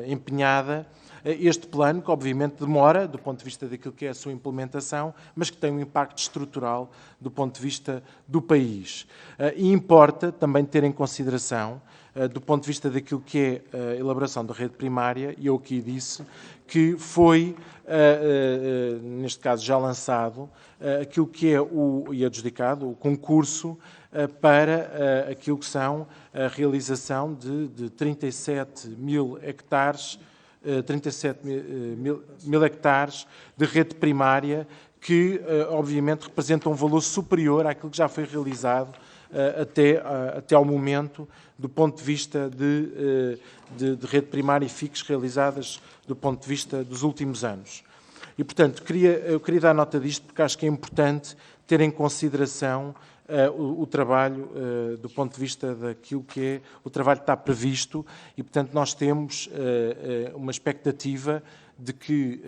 empenhada este plano, que obviamente demora do ponto de vista daquilo que é a sua implementação, mas que tem um impacto estrutural do ponto de vista do país. E importa também ter em consideração, do ponto de vista daquilo que é a elaboração da rede primária, e eu aqui disse, que foi, neste caso já lançado, aquilo que é e adjudicado, o concurso para aquilo que são a realização de 37 mil hectares, 37 mil hectares de rede primária que, obviamente, representam um valor superior àquilo que já foi realizado até ao momento, do ponto de vista de rede primária e FICs realizadas do ponto de vista dos últimos anos. E, portanto, eu queria dar nota disto porque acho que é importante ter em consideração o trabalho do ponto de vista daquilo que é o trabalho que está previsto e, portanto, nós temos uma expectativa de que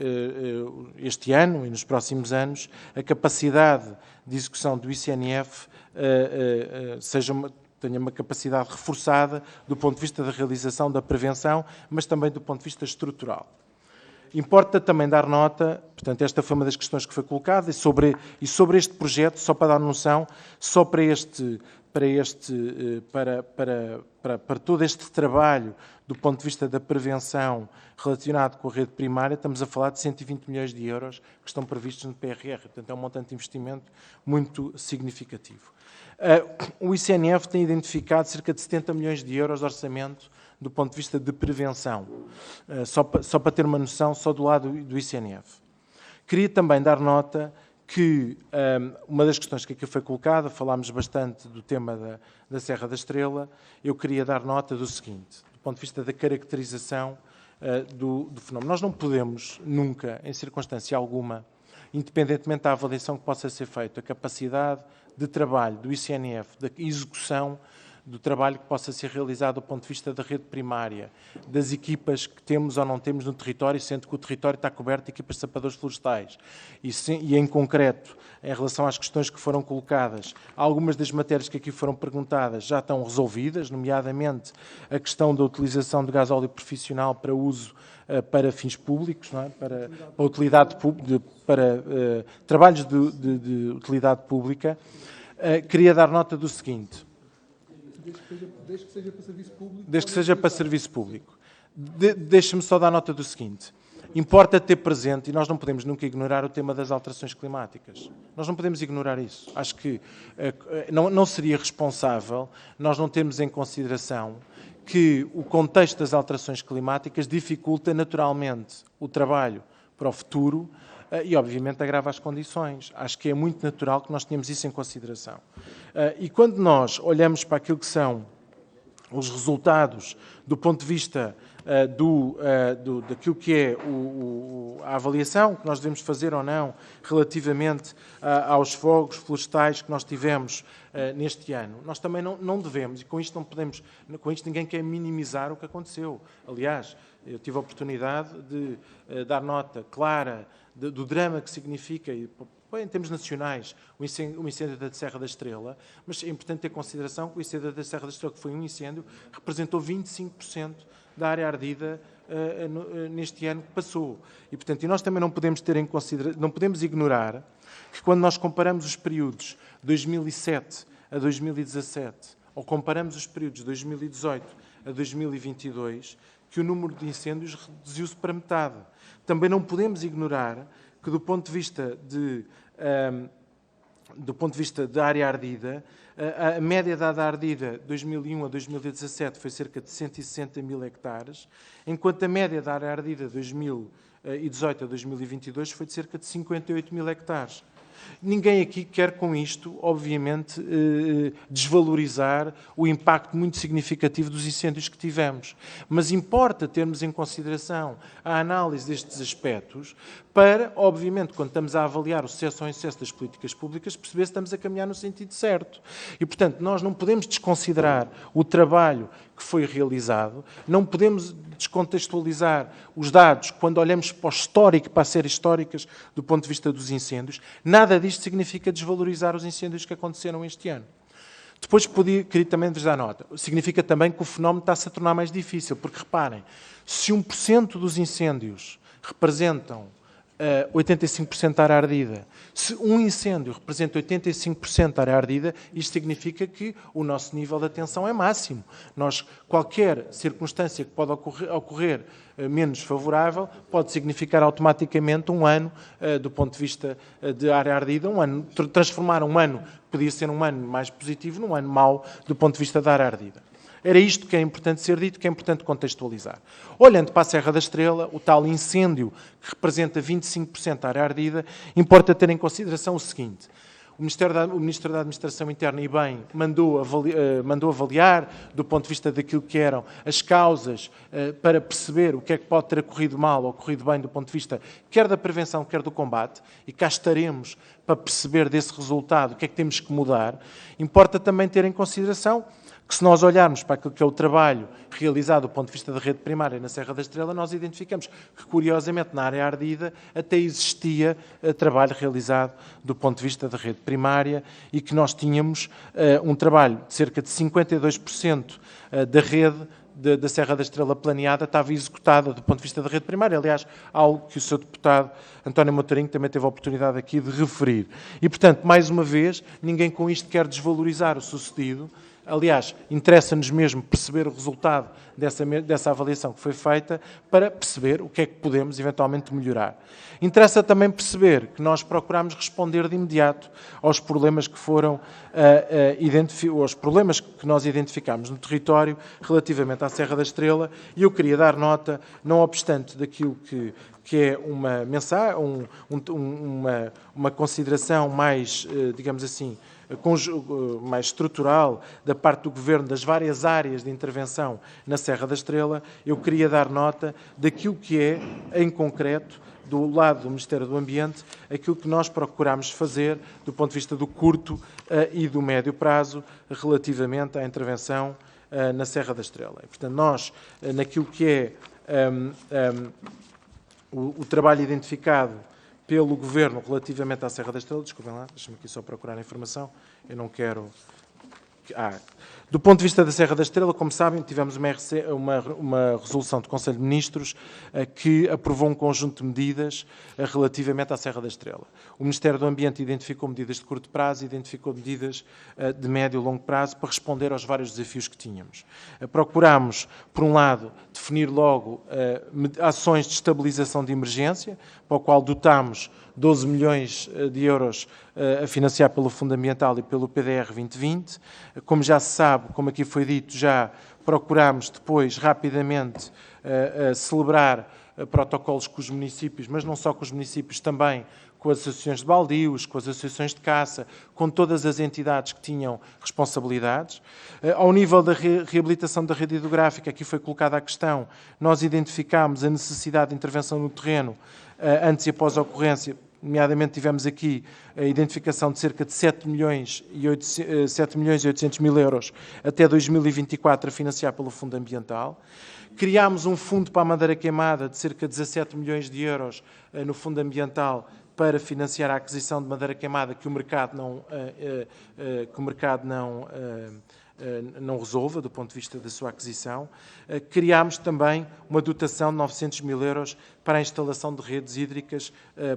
este ano e nos próximos anos a capacidade de execução do ICNF tenha uma capacidade reforçada do ponto de vista da realização da prevenção, mas também do ponto de vista estrutural. Importa também dar nota, portanto, esta foi uma das questões que foi colocada, e sobre este projeto, só para dar noção, só para todo este trabalho do ponto de vista da prevenção relacionado com a rede primária, estamos a falar de 120 milhões de euros que estão previstos no PRR, portanto é um montante de investimento muito significativo. O ICNF tem identificado cerca de 70 milhões de euros de orçamento do ponto de vista de prevenção, só para ter uma noção, só do lado do ICNF. Queria também dar nota que uma das questões que aqui foi colocada, falámos bastante do tema da Serra da Estrela, eu queria dar nota do seguinte, do ponto de vista da caracterização do fenómeno. Nós não podemos nunca, em circunstância alguma, independentemente da avaliação que possa ser feita, a capacidade de trabalho do ICNF, da execução do trabalho que possa ser realizado do ponto de vista da rede primária, das equipas que temos ou não temos no território, sendo que o território está coberto de equipas de sapadores florestais. E em concreto, em relação às questões que foram colocadas, algumas das matérias que aqui foram perguntadas já estão resolvidas, nomeadamente a questão da utilização de gasóleo profissional para uso para fins públicos, não é? para utilidade para trabalhos de utilidade pública. Queria dar nota do seguinte. Desde que seja para serviço público. Desde que seja para serviço público. Deixe-me só dar nota do seguinte. Importa ter presente, e nós não podemos nunca ignorar o tema das alterações climáticas. Nós não podemos ignorar isso. Acho que não seria responsável nós não termos em consideração que o contexto das alterações climáticas dificulta naturalmente o trabalho para o futuro e, obviamente, agrava as condições. Acho que é muito natural que nós tenhamos isso em consideração. E quando nós olhamos para aquilo que são os resultados do ponto de vista daquilo que é a avaliação que nós devemos fazer ou não relativamente aos fogos florestais que nós tivemos neste ano. Nós também não devemos, e com isto ninguém quer minimizar o que aconteceu. Aliás, eu tive a oportunidade de dar nota clara do drama que significa, em termos nacionais, o incêndio da Serra da Estrela, mas é importante ter em consideração que o incêndio da Serra da Estrela, que foi um incêndio, representou 25% da área ardida neste ano que passou. E, portanto, nós também não podemos ter em consideração, não podemos ignorar que quando nós comparamos os períodos de 2007 a 2017, ou comparamos os períodos de 2018 a 2022, que o número de incêndios reduziu-se para metade. Também não podemos ignorar que, do ponto de vista da área ardida, a média da área ardida de 2001 a 2017 foi cerca de 160 mil hectares, enquanto a média da área ardida de 2018 a 2022 foi de cerca de 58 mil hectares. Ninguém aqui quer, com isto, obviamente, desvalorizar o impacto muito significativo dos incêndios que tivemos. Mas importa termos em consideração a análise destes aspectos para, obviamente, quando estamos a avaliar o sucesso ou insucesso das políticas públicas, perceber se estamos a caminhar no sentido certo. E, portanto, nós não podemos desconsiderar o trabalho que foi realizado, não podemos descontextualizar os dados quando olhamos para o histórico, para as séries históricas do ponto de vista dos incêndios. Nada disto significa desvalorizar os incêndios que aconteceram este ano. Depois queria também vos dar nota. Significa também que o fenómeno está-se a tornar mais difícil, porque reparem, se 1% dos incêndios representam 85% da área ardida. Se um incêndio representa 85% da área ardida, isto significa que o nosso nível de atenção é máximo. Qualquer circunstância que pode ocorrer menos favorável pode significar automaticamente um ano, do ponto de vista de área ardida, transformar um ano que podia ser um ano mais positivo num ano mau do ponto de vista da área ardida. Era isto que é importante ser dito, que é importante contextualizar. Olhando para a Serra da Estrela, o tal incêndio que representa 25% da área ardida, importa ter em consideração o seguinte. O Ministro da Administração Interna, e bem, mandou avaliar, do ponto de vista daquilo que eram as causas, para perceber o que é que pode ter ocorrido mal ou ocorrido bem do ponto de vista quer da prevenção, quer do combate, e cá estaremos para perceber desse resultado o que é que temos que mudar. Importa também ter em consideração que, se nós olharmos para aquilo que é o trabalho realizado do ponto de vista da rede primária na Serra da Estrela, nós identificamos que, curiosamente, na área ardida até existia trabalho realizado do ponto de vista da rede primária e que nós tínhamos um trabalho de cerca de 52% da rede da Serra da Estrela planeada estava executada do ponto de vista da rede primária. Aliás, algo que o Sr. Deputado António Moutarinho também teve a oportunidade aqui de referir. E, portanto, mais uma vez, ninguém com isto quer desvalorizar o sucedido. Aliás, interessa-nos mesmo perceber o resultado dessa avaliação que foi feita para perceber o que é que podemos eventualmente melhorar. Interessa também perceber que nós procuramos responder de imediato aos problemas que foram aos problemas que nós identificámos no território relativamente à Serra da Estrela, e eu queria dar nota, não obstante daquilo que é uma mensagem, uma consideração mais, digamos assim, mais estrutural da parte do Governo, das várias áreas de intervenção na Serra da Estrela, eu queria dar nota daquilo que é, em concreto, do lado do Ministério do Ambiente, aquilo que nós procuramos fazer do ponto de vista do curto e do médio prazo relativamente à intervenção na Serra da Estrela. E, portanto, nós, naquilo que é o trabalho identificado pelo Governo relativamente à Serra da Estrela, desculpem lá, deixem-me aqui só procurar a informação, eu não quero... Do ponto de vista da Serra da Estrela, como sabem, tivemos uma resolução do Conselho de Ministros que aprovou um conjunto de medidas relativamente à Serra da Estrela. O Ministério do Ambiente identificou medidas de curto prazo e identificou medidas de médio e longo prazo para responder aos vários desafios que tínhamos. Procurámos, por um lado, definir logo ações de estabilização de emergência, para o qual dotámos 12 milhões de euros a financiar pelo Fundo Ambiental e pelo PDR 2020. Como já se sabe, como aqui foi dito, já procurámos depois rapidamente celebrar protocolos com os municípios, mas não só com os municípios, também com as associações de baldios, com as associações de caça, com todas as entidades que tinham responsabilidades. Ao nível da reabilitação da rede hidrográfica, aqui foi colocada a questão, nós identificámos a necessidade de intervenção no terreno antes e após a ocorrência. Nomeadamente tivemos aqui a identificação de cerca de 7 milhões e 800 mil euros até 2024 a financiar pelo Fundo Ambiental. Criámos um fundo para a madeira queimada de cerca de 17 milhões de euros no Fundo Ambiental para financiar a aquisição de madeira queimada que o mercado não resolva do ponto de vista da sua aquisição. Criámos também uma dotação de 900 mil euros para a instalação de redes hídricas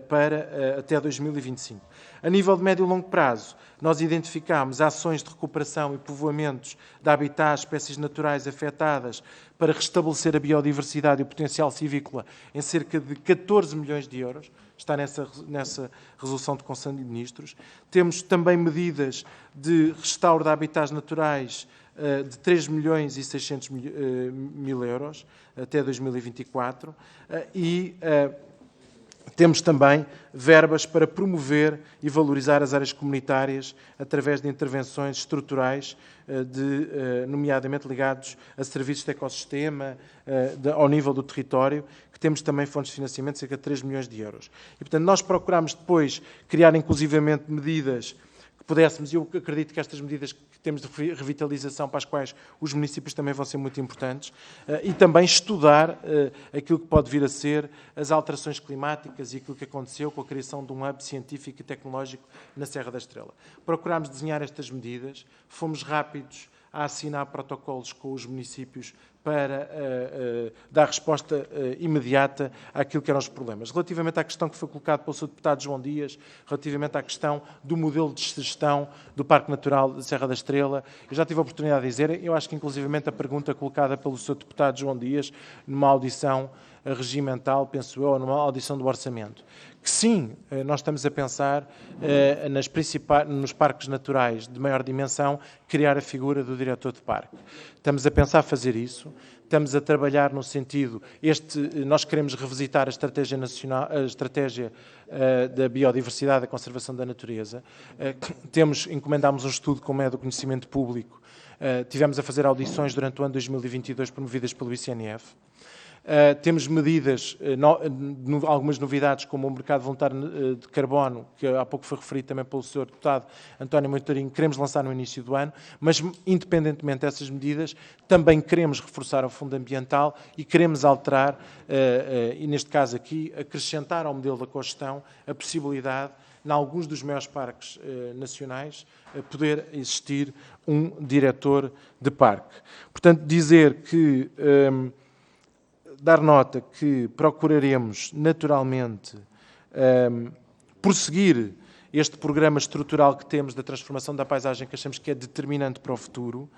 para até 2025. A nível de médio e longo prazo, nós identificámos ações de recuperação e povoamentos de habitats, espécies naturais afetadas para restabelecer a biodiversidade e o potencial silvícola em cerca de 14 milhões de euros. Está nessa resolução do Conselho de Ministros. Temos também medidas de restauro de habitats naturais de 3 milhões e 600 mil euros até 2024 e temos também verbas para promover e valorizar as áreas comunitárias através de intervenções estruturais, nomeadamente ligados a serviços de ecossistema, ao nível do território, que temos também fontes de financiamento de cerca de 3 milhões de euros. E, portanto, nós procurámos depois criar inclusivamente medidas que pudéssemos, e eu acredito que estas medidas que temos de revitalização para as quais os municípios também vão ser muito importantes, e também estudar aquilo que pode vir a ser as alterações climáticas e aquilo que aconteceu com a criação de um hub científico e tecnológico na Serra da Estrela. Procurámos desenhar estas medidas, fomos rápidos a assinar protocolos com os municípios para dar resposta imediata àquilo que eram os problemas. Relativamente à questão que foi colocada pelo Sr. Deputado João Dias, relativamente à questão do modelo de gestão do Parque Natural da Serra da Estrela, eu já tive a oportunidade de dizer, eu acho que inclusivamente a pergunta colocada pelo Sr. Deputado João Dias, numa audição regimental, penso eu, ou numa audição do Orçamento, que sim, nós estamos a pensar nos parques naturais de maior dimensão, criar a figura do diretor de parque. Estamos a pensar fazer isso, estamos a trabalhar no sentido, nós queremos revisitar a estratégia nacional, a estratégia da biodiversidade, da conservação da natureza. Encomendámos um estudo, como é do conhecimento público, tivemos a fazer audições durante o ano 2022 promovidas pelo ICNF. Temos medidas, algumas novidades, como o mercado voluntário de carbono, que há pouco foi referido também pelo Sr. Deputado António Moitarinho, queremos lançar no início do ano, mas, independentemente dessas medidas, também queremos reforçar o Fundo Ambiental e queremos alterar, e neste caso aqui, acrescentar ao modelo da cogestão a possibilidade, em alguns dos maiores parques nacionais, poder existir um diretor de parque. Portanto, dizer que... dar nota que procuraremos, naturalmente, prosseguir este programa estrutural que temos da transformação da paisagem, que achamos que é determinante para o futuro.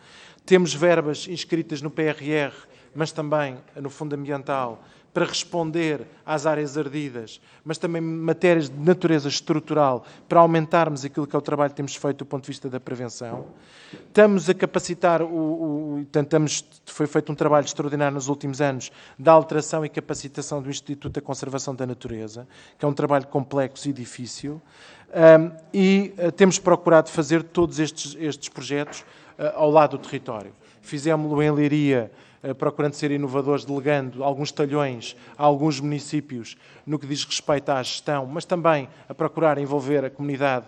Temos verbas inscritas no PRR, mas também no Fundo Ambiental, para responder às áreas ardidas, mas também matérias de natureza estrutural para aumentarmos aquilo que é o trabalho que temos feito do ponto de vista da prevenção. Estamos a capacitar, foi feito um trabalho extraordinário nos últimos anos da alteração e capacitação do Instituto da Conservação da Natureza, que é um trabalho complexo e difícil, e temos procurado fazer todos estes projetos ao lado do território. Fizemos-lo em Leiria, procurando ser inovadores, delegando alguns talhões a alguns municípios no que diz respeito à gestão, mas também a procurar envolver a comunidade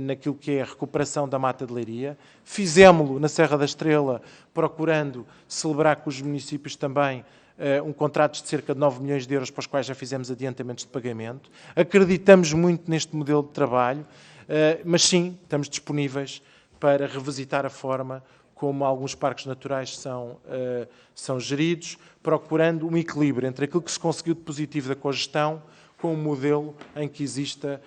naquilo que é a recuperação da mata de Leiria. Fizemos-lo na Serra da Estrela, procurando celebrar com os municípios também um contrato de cerca de 9 milhões de euros para os quais já fizemos adiantamentos de pagamento. Acreditamos muito neste modelo de trabalho, mas sim, estamos disponíveis para revisitar a forma como alguns parques naturais são geridos, procurando um equilíbrio entre aquilo que se conseguiu de positivo da cogestão com um modelo em que exista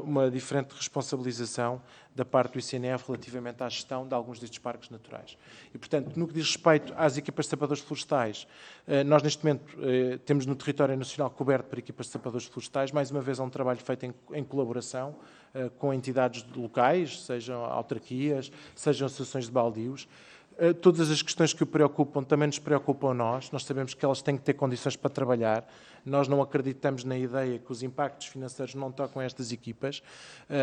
uma diferente responsabilização da parte do ICNF relativamente à gestão de alguns destes parques naturais. E, portanto, no que diz respeito às equipas de sapadores florestais, nós neste momento temos no território nacional coberto por equipas de sapadores florestais, mais uma vez é um trabalho feito em colaboração com entidades locais, sejam autarquias, sejam associações de baldios. Todas as questões que o preocupam também nos preocupam a nós. Nós sabemos que elas têm que ter condições para trabalhar. Nós não acreditamos na ideia que os impactos financeiros não tocam estas equipas.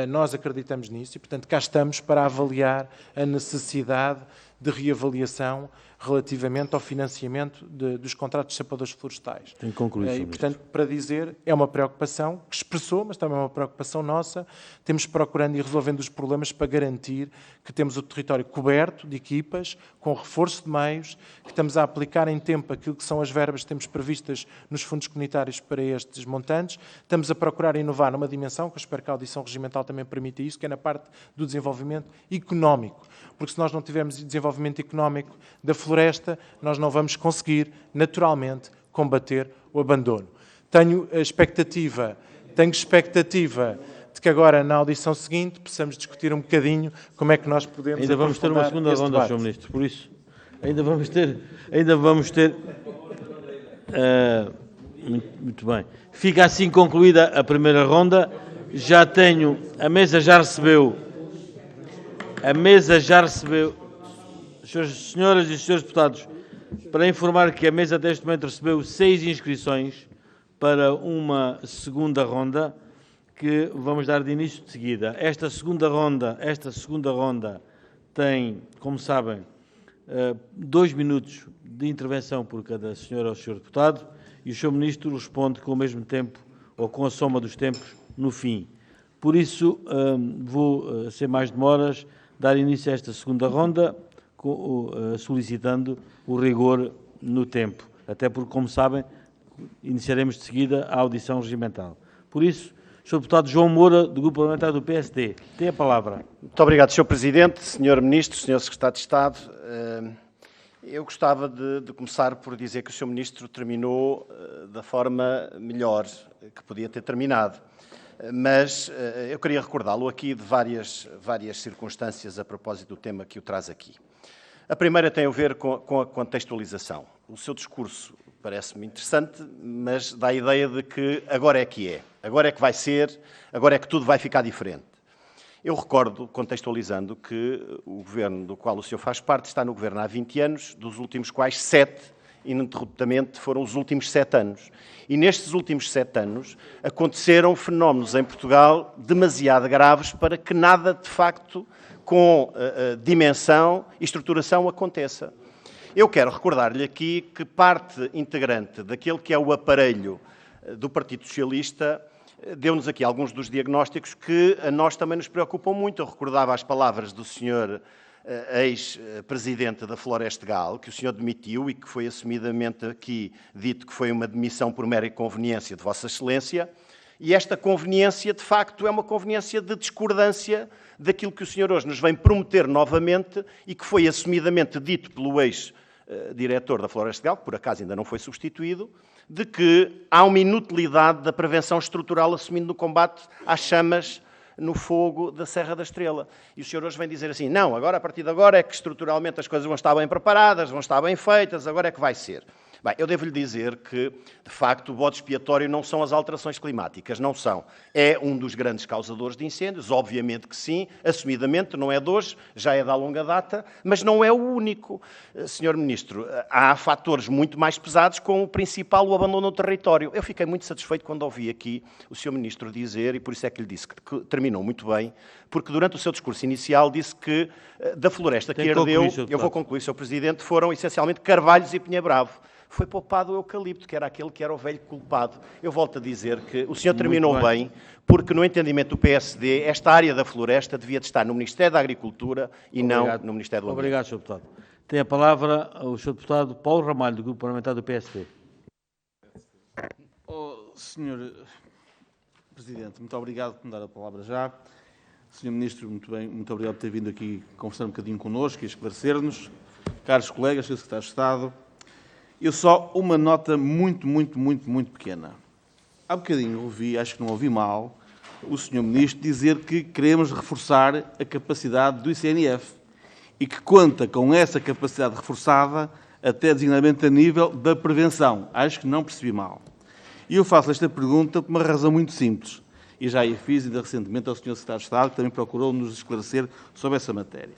Nós acreditamos nisso e, portanto, cá estamos para avaliar a necessidade de reavaliação relativamente ao financiamento dos contratos de sapadores florestais. Tem que concluir, E, portanto, para dizer, é uma preocupação que expressou, mas também é uma preocupação nossa. Temos procurando e resolvendo os problemas para garantir que temos o território coberto de equipas, com reforço de meios, que estamos a aplicar em tempo aquilo que são as verbas que temos previstas nos fundos comunitários para estes montantes. Estamos a procurar inovar numa dimensão, que eu espero que a audição regimental também permita isso, que é na parte do desenvolvimento económico. Porque se nós não tivermos desenvolvimento económico da floresta, nós não vamos conseguir, naturalmente, combater o abandono. Tenho expectativa de que agora, na audição seguinte, possamos discutir um bocadinho como é que nós podemos Ainda vamos ter uma segunda ronda, debate. Sr. Ministro, por isso, ainda vamos ter muito bem. Fica assim concluída a primeira ronda. A mesa já recebeu, senhoras e senhores deputados, para informar que a mesa deste momento recebeu 6 inscrições para uma segunda ronda, que vamos dar de início de seguida. Esta segunda ronda tem, como sabem, 2 minutos de intervenção por cada senhora ou senhor deputado, e o Sr. Ministro responde com o mesmo tempo, ou com a soma dos tempos, no fim. Por isso, vou, sem mais demoras, dar início a esta segunda ronda, solicitando o rigor no tempo. Até porque, como sabem, iniciaremos de seguida a audição regimental. Por isso, Sr. Deputado João Moura, do Grupo Parlamentar do PSD, tem a palavra. Muito obrigado, Sr. Presidente, Sr. Ministro, Sr. Secretário de Estado. Eu gostava de começar por dizer que o Sr. Ministro terminou da forma melhor que podia ter terminado. Mas eu queria recordá-lo aqui de várias circunstâncias a propósito do tema que o traz aqui. A primeira tem a ver com a contextualização. O seu discurso parece-me interessante, mas dá a ideia de que agora é que é, agora é que vai ser, agora é que tudo vai ficar diferente. Eu recordo, contextualizando, que o governo do qual o senhor faz parte está no governo há 20 anos, dos últimos quais 7, ininterruptamente, foram os últimos 7 anos. E nestes últimos 7 anos aconteceram fenómenos em Portugal demasiado graves para que nada, de facto, com dimensão e estruturação aconteça. Eu quero recordar-lhe aqui que parte integrante daquele que é o aparelho do Partido Socialista deu-nos aqui alguns dos diagnósticos que a nós também nos preocupam muito. Eu recordava as palavras do senhor ex-presidente da Florestegal, que o senhor demitiu e que foi assumidamente aqui dito que foi uma demissão por mera conveniência de Vossa Excelência. E esta conveniência, de facto, é uma conveniência de discordância daquilo que o senhor hoje nos vem prometer novamente e que foi assumidamente dito pelo ex-diretor da Florestegal, que por acaso ainda não foi substituído, de que há uma inutilidade da prevenção estrutural assumindo no combate às chamas no fogo da Serra da Estrela. E o senhor hoje vem dizer assim, não, agora, a partir de agora é que estruturalmente as coisas vão estar bem preparadas, vão estar bem feitas, agora é que vai ser. Bem, eu devo-lhe dizer que, de facto, o bode expiatório não são as alterações climáticas, não são. É um dos grandes causadores de incêndios, obviamente que sim, assumidamente, não é de hoje, já é da longa data, mas não é o único. Senhor Ministro, há fatores muito mais pesados, com o principal, o abandono do território. Eu fiquei muito satisfeito quando ouvi aqui o Sr. Ministro dizer, e por isso é que lhe disse que terminou muito bem, porque durante o seu discurso inicial disse que da floresta que ardeu, eu vou concluir, Sr. Presidente, foram essencialmente carvalhos e pinha-bravo. Foi poupado o eucalipto, que era aquele que era o velho culpado. Eu volto a dizer que o senhor terminou bem, porque no entendimento do PSD, esta área da floresta devia de estar no Ministério da Agricultura e não no Ministério do Ambiente. Obrigado, Sr. Deputado. Tem a palavra o Sr. Deputado Paulo Ramalho, do Grupo Parlamentar do PSD. Senhor Presidente, muito obrigado por me dar a palavra já. Senhor Ministro, muito bem, muito obrigado por ter vindo aqui conversar um bocadinho connosco e esclarecer-nos. Caros colegas, Sr. Secretário de Estado, eu só uma nota muito pequena. Há bocadinho ouvi, acho que não ouvi mal, o Sr. Ministro dizer que queremos reforçar a capacidade do ICNF e que conta com essa capacidade reforçada até designadamente a nível da prevenção. Acho que não percebi mal. E eu faço esta pergunta por uma razão muito simples, e já a fiz ainda recentemente ao Sr. Secretário de Estado, que também procurou nos esclarecer sobre essa matéria.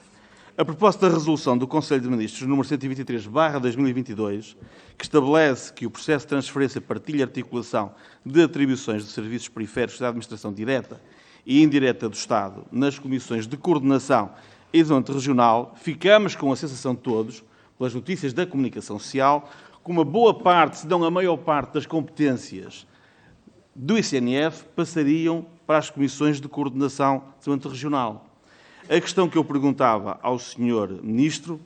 A proposta da resolução do Conselho de Ministros número 123/2022, que estabelece que o processo de transferência, partilha e articulação de atribuições de serviços periféricos da administração direta e indireta do Estado nas comissões de coordenação e desenvolvimento regional, ficamos com a sensação de todos, pelas notícias da comunicação social, que uma boa parte, se não a maior parte das competências do ICNF passariam para as comissões de coordenação de desenvolvimento regional. A questão que eu perguntava ao Sr. Ministro,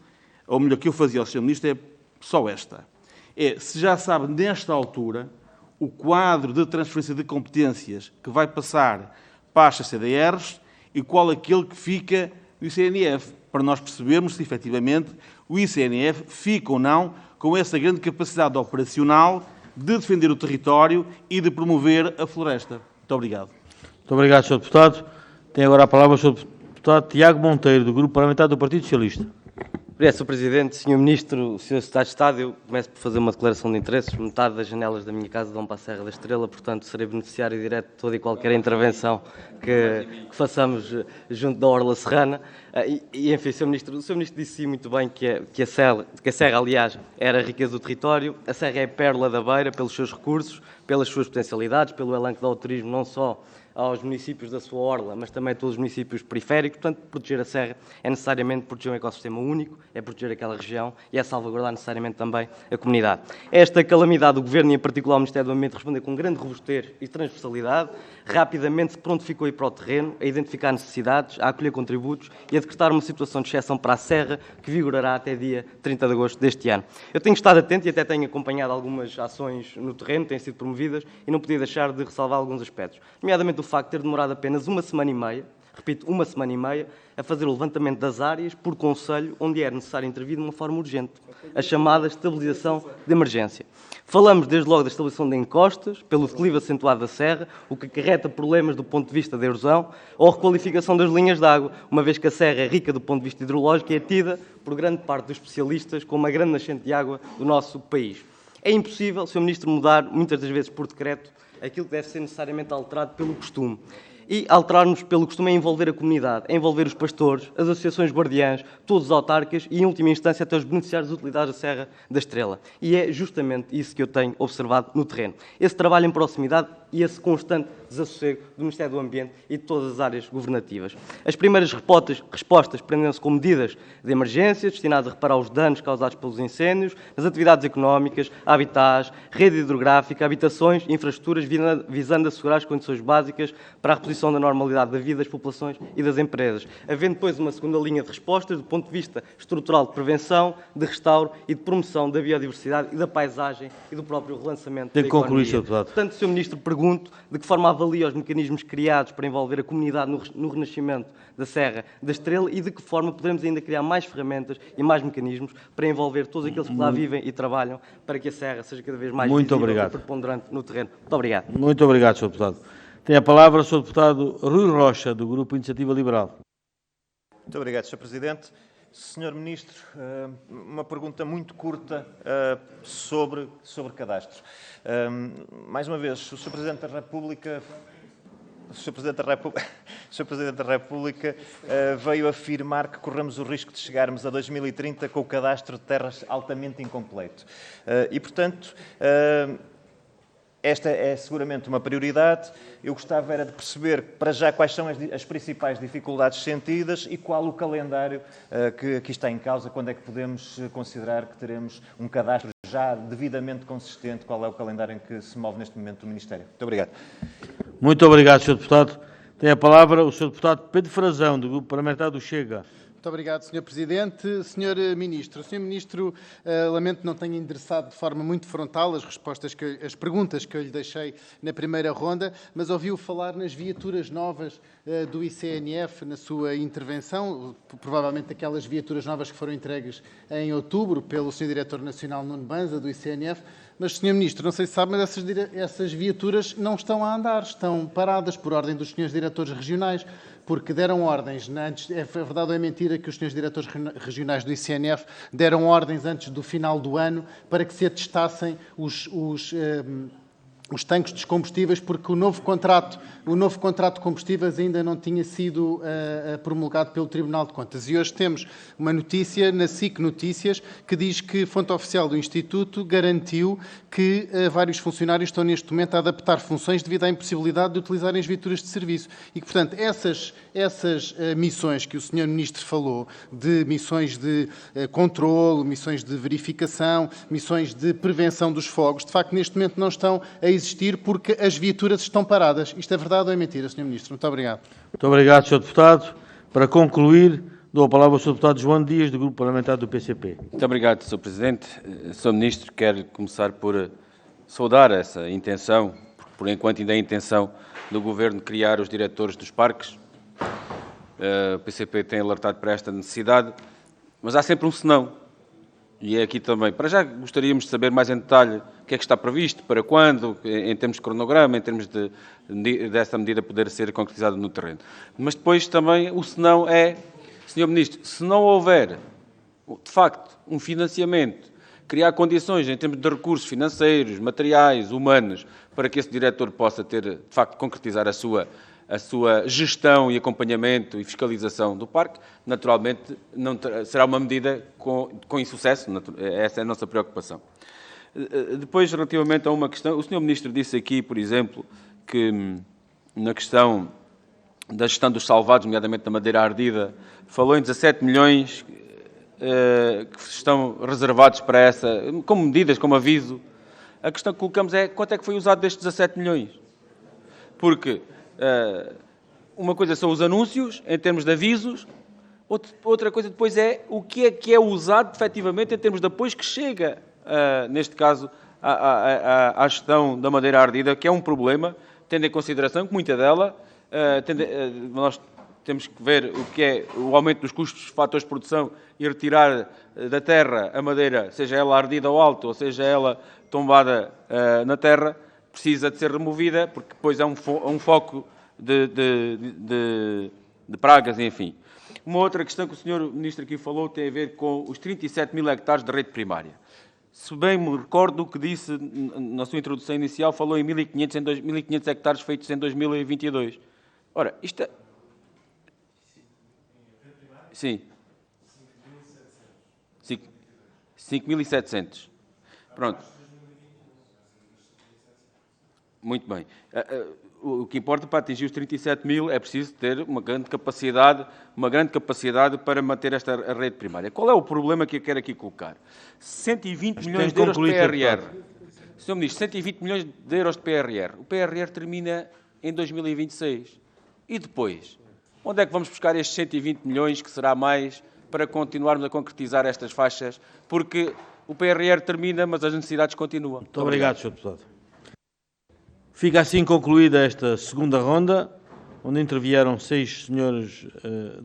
ou melhor, que eu fazia ao Sr. Ministro, é só esta. É se já sabe, nesta altura, o quadro de transferência de competências que vai passar para as CDRs e qual aquele que fica no ICNF, para nós percebermos se, efetivamente, o ICNF fica ou não com essa grande capacidade operacional de defender o território e de promover a floresta. Muito obrigado. Muito obrigado, Sr. Deputado. Tem agora a palavra o Sr. Deputado Tiago Monteiro, do Grupo Parlamentar do Partido Socialista. Obrigado, Sr. Presidente. Sr. Ministro, Sr. Secretário de Estado, eu começo por fazer uma declaração de interesses. Metade das janelas da minha casa dão para a Serra da Estrela, portanto, serei beneficiário direto de toda e qualquer intervenção que façamos junto da Orla Serrana. Enfim, Sr. Ministro, o Sr. Ministro disse muito bem que a Serra, aliás, era a riqueza do território. A Serra é a pérola da Beira pelos seus recursos, pelas suas potencialidades, pelo elan que dá ao turismo, não só aos municípios da sua orla, mas também a todos os municípios periféricos. Portanto, proteger a Serra é necessariamente proteger um ecossistema único, é proteger aquela região e é salvaguardar necessariamente também a comunidade. Esta calamidade, o Governo e em particular o Ministério do Ambiente respondeu com grande robustez e transversalidade, rapidamente se prontificou a ir para o terreno, a identificar necessidades, a acolher contributos e a decretar uma situação de exceção para a Serra que vigorará até dia 30 de agosto deste ano. Eu tenho estado atento e até tenho acompanhado algumas ações no terreno, têm sido promovidas e não podia deixar de ressalvar alguns aspectos, nomeadamente o facto de ter demorado apenas uma semana e meia, repito, uma semana e meia, a fazer o levantamento das áreas por conselho onde era necessário intervir de uma forma urgente, a chamada estabilização de emergência. Falamos desde logo da estabilização de encostas, pelo declive acentuado da serra, o que acarreta problemas do ponto de vista da erosão, ou a requalificação das linhas de água, uma vez que a serra é rica do ponto de vista hidrológico e é tida por grande parte dos especialistas como uma grande nascente de água do nosso país. É impossível, Sr. Ministro, mudar, muitas das vezes por decreto, aquilo que deve ser necessariamente alterado pelo costume. E alterarmos pelo costume é envolver a comunidade, é envolver os pastores, as associações guardiãs, todos os autarcas e, em última instância, até os beneficiários de utilidade da Serra da Estrela. E é justamente isso que eu tenho observado no terreno. Esse trabalho em proximidade e esse constante desassossego do Ministério do Ambiente e de todas as áreas governativas. As primeiras respostas prendem-se com medidas de emergência destinadas a reparar os danos causados pelos incêndios, nas atividades económicas, habitats, rede hidrográfica, habitações, infraestruturas, visando assegurar as condições básicas para a reposição da normalidade da vida das populações e das empresas, havendo depois uma segunda linha de respostas do ponto de vista estrutural de prevenção, de restauro e de promoção da biodiversidade e da paisagem e do próprio relançamento da economia. Concluir, Sr. Deputado. Portanto, Sr. Ministro, pergunto de que forma avalia os mecanismos criados para envolver a comunidade no renascimento da Serra da Estrela e de que forma poderemos ainda criar mais ferramentas e mais mecanismos para envolver todos aqueles que lá vivem e trabalham para que a Serra seja cada vez mais visível e preponderante no terreno. Muito obrigado. Muito obrigado, Sr. Deputado. Tem a palavra o Sr. Deputado Rui Rocha, do Grupo Iniciativa Liberal. Muito obrigado, Sr. Presidente. Senhor Ministro, uma pergunta muito curta sobre cadastros. Mais uma vez, o Sr. Presidente da República... O Sr. Presidente da República veio afirmar que corremos o risco de chegarmos a 2030 com o cadastro de terras altamente incompleto. E, portanto, esta é seguramente uma prioridade. Eu gostava era de perceber, para já, quais são as principais dificuldades sentidas e qual o calendário que aqui está em causa, quando é que podemos considerar que teremos um cadastro já devidamente consistente, qual é o calendário em que se move neste momento o Ministério. Muito obrigado. Muito obrigado, Sr. Deputado. Tem a palavra o Sr. Deputado Pedro Frazão, do Grupo Parlamentar do Chega. Muito obrigado, Sr. Presidente. Sr. Ministro, Sr. Ministro, lamento que não tenha endereçado de forma muito frontal as perguntas que eu lhe deixei na primeira ronda, mas ouviu falar nas viaturas novas do ICNF na sua intervenção, provavelmente aquelas viaturas novas que foram entregues em outubro pelo Sr. Diretor Nacional Nuno Banza, do ICNF. Mas, Sr. Ministro, não sei se sabe, mas essas viaturas não estão a andar, estão paradas por ordem dos Srs. Diretores Regionais, porque deram ordens, é verdade ou é mentira que os Srs. Diretores Regionais do ICNF deram ordens antes do final do ano para que se atestassem os tanques dos combustíveis, porque o novo contrato de combustíveis ainda não tinha sido promulgado pelo Tribunal de Contas. E hoje temos uma notícia na SIC Notícias que diz que a fonte oficial do Instituto garantiu que vários funcionários estão neste momento a adaptar funções devido à impossibilidade de utilizarem as viaturas de serviço. E que, portanto, essas missões que o Sr. Ministro falou, de missões de controlo, missões de verificação, missões de prevenção dos fogos, de facto, neste momento não estão a existir porque as viaturas estão paradas. Isto é verdade ou é mentira, Sr. Ministro? Muito obrigado. Muito obrigado, Sr. Deputado. Para concluir, dou a palavra ao Sr. Deputado João Dias, do Grupo Parlamentar do PCP. Muito obrigado, Sr. Presidente. Sr. Ministro, quero começar por saudar essa intenção, porque por enquanto ainda é a intenção do Governo criar os diretores dos parques. O PCP tem alertado para esta necessidade, mas há sempre um senão. E é aqui também. Para já gostaríamos de saber mais em detalhe o que é que está previsto, para quando, em termos de cronograma, em termos dessa medida poder ser concretizada no terreno. Mas depois também o senão é, Sr. Ministro, se não houver, de facto, um financiamento, criar condições em termos de recursos financeiros, materiais, humanos, para que esse diretor possa ter, de facto, concretizar a sua gestão e acompanhamento e fiscalização do parque, naturalmente não será uma medida com insucesso, essa é a nossa preocupação. Depois, relativamente a uma questão, o Sr. Ministro disse aqui, por exemplo, que na questão da gestão dos salvados, nomeadamente da madeira ardida, falou em 17 milhões que estão reservados para essa, como medidas, como aviso. A questão que colocamos é quanto é que foi usado destes 17 milhões? Porque uma coisa são os anúncios, em termos de avisos, outra coisa depois é o que é usado, efetivamente, em termos de apoios que chega, neste caso, à gestão da madeira ardida, que é um problema, tendo em consideração que muita dela, nós temos que ver o que é o aumento dos custos dos fatores de produção e retirar da terra a madeira, seja ela ardida ou alta, ou seja ela tombada na terra, precisa de ser removida, porque depois é um foco de pragas, enfim. Uma outra questão que o Sr. Ministro aqui falou tem a ver com os 37 mil hectares de rede primária. Se bem me recordo o que disse na sua introdução inicial, falou em 1.500 hectares feitos em 2022. Ora, isto é... Sim. 5.700. Pronto. Muito bem. O que importa para atingir os 37 mil é preciso ter uma grande capacidade para manter esta rede primária. Qual é o problema que eu quero aqui colocar? 120 milhões de euros de PRR. Sr. Ministro, 120 milhões de euros de PRR. O PRR termina em 2026. E depois? Onde é que vamos buscar estes 120 milhões, que será mais, para continuarmos a concretizar estas faixas? Porque o PRR termina, mas as necessidades continuam. Muito obrigado, Sr. Deputado. Fica assim concluída esta segunda ronda, onde intervieram 6 senhores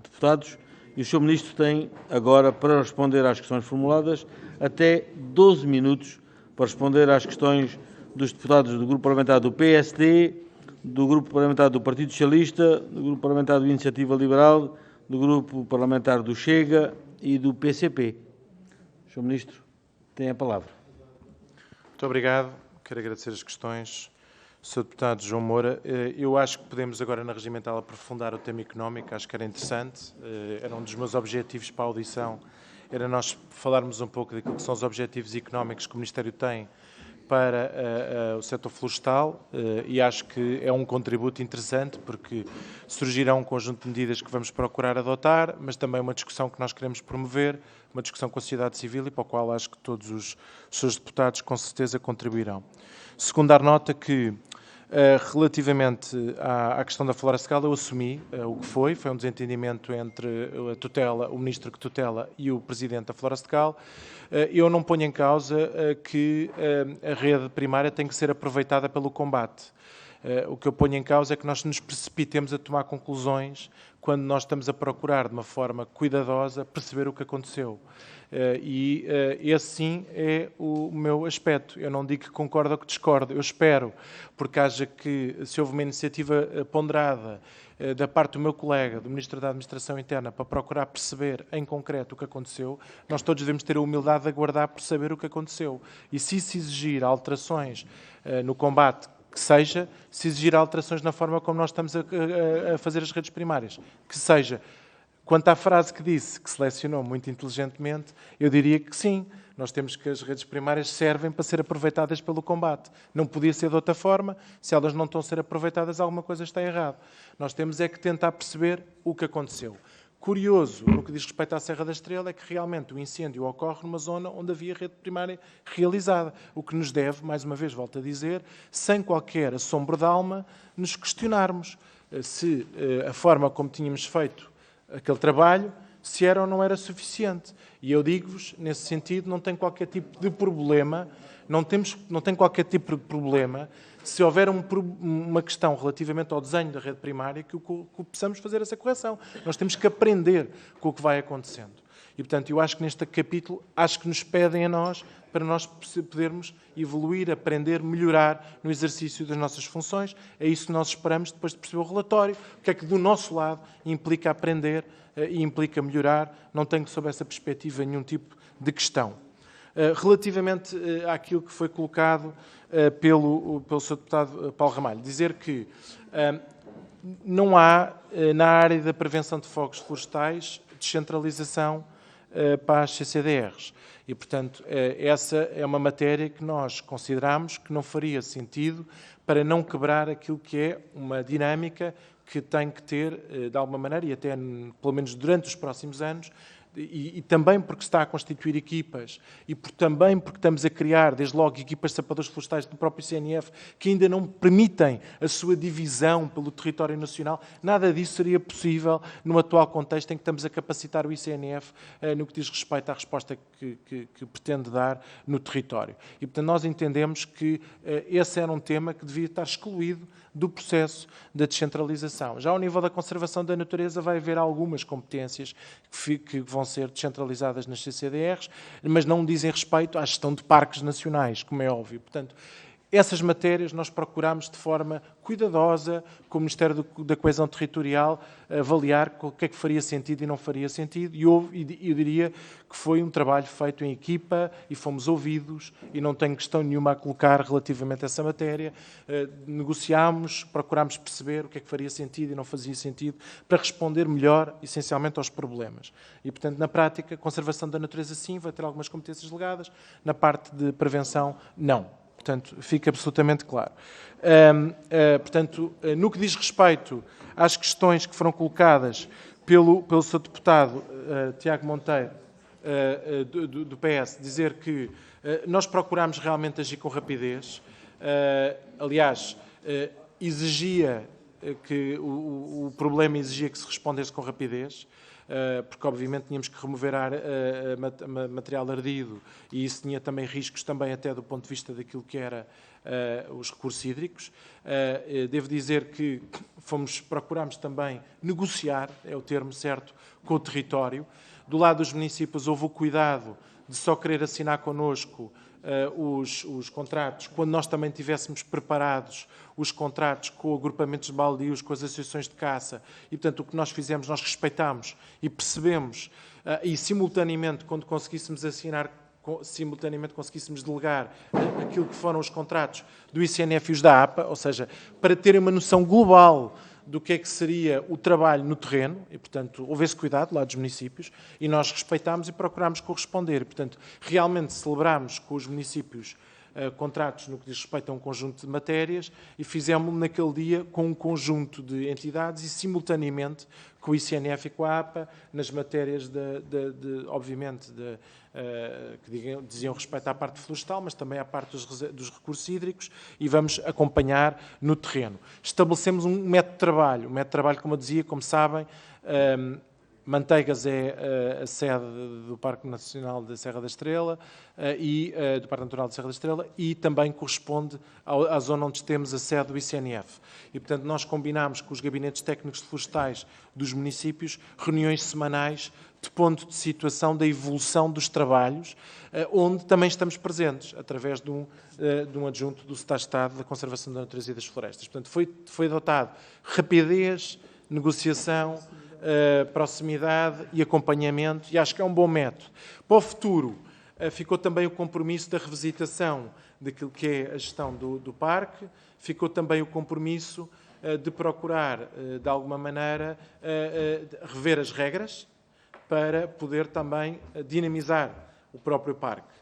deputados, e o Sr. Ministro tem agora, para responder às questões formuladas, até 12 minutos para responder às questões dos deputados do Grupo Parlamentar do PSD, do Grupo Parlamentar do Partido Socialista, do Grupo Parlamentar do Iniciativa Liberal, do Grupo Parlamentar do Chega e do PCP. Sr. Ministro, tem a palavra. Muito obrigado. Quero agradecer as questões. Sr. Deputado João Moura, eu acho que podemos agora na regimental aprofundar o tema económico, acho que era interessante, era um dos meus objetivos para a audição, era nós falarmos um pouco daquilo que são os objetivos económicos que o Ministério tem para o setor florestal e acho que é um contributo interessante porque surgirá um conjunto de medidas que vamos procurar adotar, mas também uma discussão que nós queremos promover, uma discussão com a sociedade civil e para a qual acho que todos os seus deputados com certeza contribuirão. Segundo, dar nota que relativamente à questão da Florestal, eu assumi o que foi um desentendimento entre a tutela, o ministro que tutela e o presidente da Florestal. Eu não ponho em causa que a rede primária tem que ser aproveitada pelo combate. O que eu ponho em causa é que nós nos precipitemos a tomar conclusões quando nós estamos a procurar, de uma forma cuidadosa, perceber o que aconteceu. Esse sim é o meu aspecto. Eu não digo que concordo ou que discordo. Eu espero, porque haja que, se houve uma iniciativa ponderada da parte do meu colega, do Ministro da Administração Interna, para procurar perceber em concreto o que aconteceu, nós todos devemos ter a humildade de aguardar por saber o que aconteceu. E se isso exigir alterações no combate, que seja, se exigir alterações na forma como nós estamos a fazer as redes primárias, que seja. Quanto à frase que disse, que selecionou muito inteligentemente, eu diria que sim, nós temos que as redes primárias servem para ser aproveitadas pelo combate. Não podia ser de outra forma, se elas não estão a ser aproveitadas, alguma coisa está errada. Nós temos é que tentar perceber o que aconteceu. Curioso, no que diz respeito à Serra da Estrela, é que realmente o incêndio ocorre numa zona onde havia rede primária realizada, o que nos deve, mais uma vez volto a dizer, sem qualquer assombro de alma, nos questionarmos se a forma como tínhamos feito aquele trabalho, se era ou não era suficiente. E eu digo-vos, nesse sentido, não tem qualquer tipo de problema, não tem qualquer tipo de problema se houver uma questão relativamente ao desenho da rede primária que possamos fazer essa correção. Nós temos que aprender com o que vai acontecendo. E, portanto, eu acho que neste capítulo, acho que nos pedem a nós, para nós podermos evoluir, aprender, melhorar no exercício das nossas funções. É isso que nós esperamos depois de perceber o relatório. O que é que do nosso lado implica aprender e implica melhorar. Não tenho sob essa perspectiva nenhum tipo de questão. Relativamente àquilo que foi colocado pelo Sr. Deputado Paulo Ramalho, dizer que não há, na área da prevenção de fogos florestais, descentralização para as CCDRs. E, portanto, essa é uma matéria que nós consideramos que não faria sentido para não quebrar aquilo que é uma dinâmica que tem que ter, de alguma maneira, e até pelo menos durante os próximos anos, e também porque se está a constituir equipas e também porque estamos a criar, desde logo, equipas de sapadores florestais do próprio ICNF que ainda não permitem a sua divisão pelo território nacional, nada disso seria possível no atual contexto em que estamos a capacitar o ICNF no que diz respeito à resposta que pretende dar no território. E, portanto, nós entendemos que esse era um tema que devia estar excluído do processo da descentralização. Já ao nível da conservação da natureza vai haver algumas competências que vão ser descentralizadas nas CCDRs, mas não dizem respeito à gestão de parques nacionais, como é óbvio. Portanto, essas matérias nós procuramos de forma cuidadosa, com o Ministério da Coesão Territorial, avaliar o que é que faria sentido e não faria sentido. E eu diria que foi um trabalho feito em equipa e fomos ouvidos e não tenho questão nenhuma a colocar relativamente a essa matéria. Negociámos, procurámos perceber o que é que faria sentido e não fazia sentido para responder melhor, essencialmente, aos problemas. E, portanto, na prática, a conservação da natureza sim, vai ter algumas competências delegadas, na parte de prevenção, não. Portanto, fica absolutamente claro. Portanto, no que diz respeito às questões que foram colocadas pelo Sr. Deputado Tiago Monteiro, do PS, dizer que nós procuramos realmente agir com rapidez. Aliás, exigia que o problema exigia que se respondesse com rapidez, porque obviamente tínhamos que remover material ardido e isso tinha também riscos também até do ponto de vista daquilo que era os recursos hídricos. Devo dizer que procurámos também negociar, é o termo certo, com o território. Do lado dos municípios houve o cuidado de só querer assinar connosco os contratos, quando nós também tivéssemos preparados os contratos com agrupamentos de baldios, com as associações de caça, e, portanto, o que nós fizemos, nós respeitámos e percebemos, e simultaneamente, quando conseguíssemos assinar, simultaneamente conseguíssemos delegar aquilo que foram os contratos do ICNF e os da APA, ou seja, para terem uma noção global do que é que seria o trabalho no terreno, e, portanto, houve esse cuidado lá dos municípios, e nós respeitámos e procurámos corresponder. E, portanto, realmente celebrámos com os municípios contratos no que diz respeito a um conjunto de matérias e fizemos-lo naquele dia com um conjunto de entidades e, simultaneamente, com o ICNF e com a APA, nas matérias, obviamente, que diziam respeito à parte florestal, mas também à parte dos recursos hídricos, e vamos acompanhar no terreno. Estabelecemos um método de trabalho. O método de trabalho, como eu dizia, como sabem, Manteigas é a sede do Parque Nacional da Serra da Estrela e do Parque Natural da Serra da Estrela, e também corresponde à zona onde temos a sede do ICNF. E, portanto, nós combinámos com os gabinetes técnicos florestais dos municípios reuniões semanais de ponto de situação da evolução dos trabalhos, onde também estamos presentes, através de um adjunto do Secretário-Estado da Conservação da Natureza e das Florestas. Portanto, foi adotado rapidez, negociação, proximidade e acompanhamento, e acho que é um bom método. Para o futuro, ficou também o compromisso da revisitação daquilo que é a gestão do parque, ficou também o compromisso de procurar, de alguma maneira, rever as regras para poder também dinamizar o próprio parque.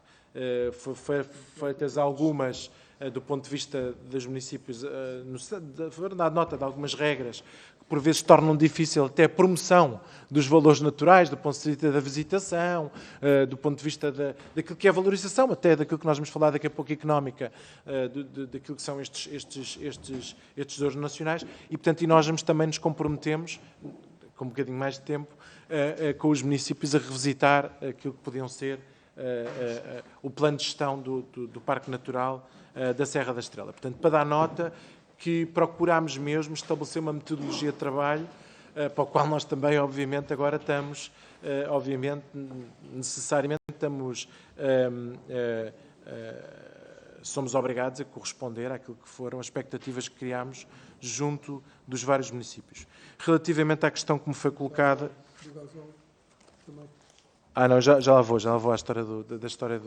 Foi feitas algumas, do ponto de vista dos municípios, foi dada nota de algumas regras que por vezes tornam difícil até a promoção dos valores naturais, do ponto de vista da visitação, do ponto de vista daquilo que é a valorização, até daquilo que nós vamos falar daqui a pouco, económica, daquilo que são estes tesouros nacionais, e, portanto, nós também nos comprometemos, com um bocadinho mais de tempo, com os municípios a revisitar aquilo que podiam ser o plano de gestão do Parque Natural da Serra da Estrela. Portanto, para dar nota que procurámos mesmo estabelecer uma metodologia de trabalho para o qual nós também, obviamente, agora estamos, necessariamente somos obrigados a corresponder àquilo que foram as expectativas que criámos junto dos vários municípios. Relativamente à questão que me foi colocada... Não, já lá vou à história da história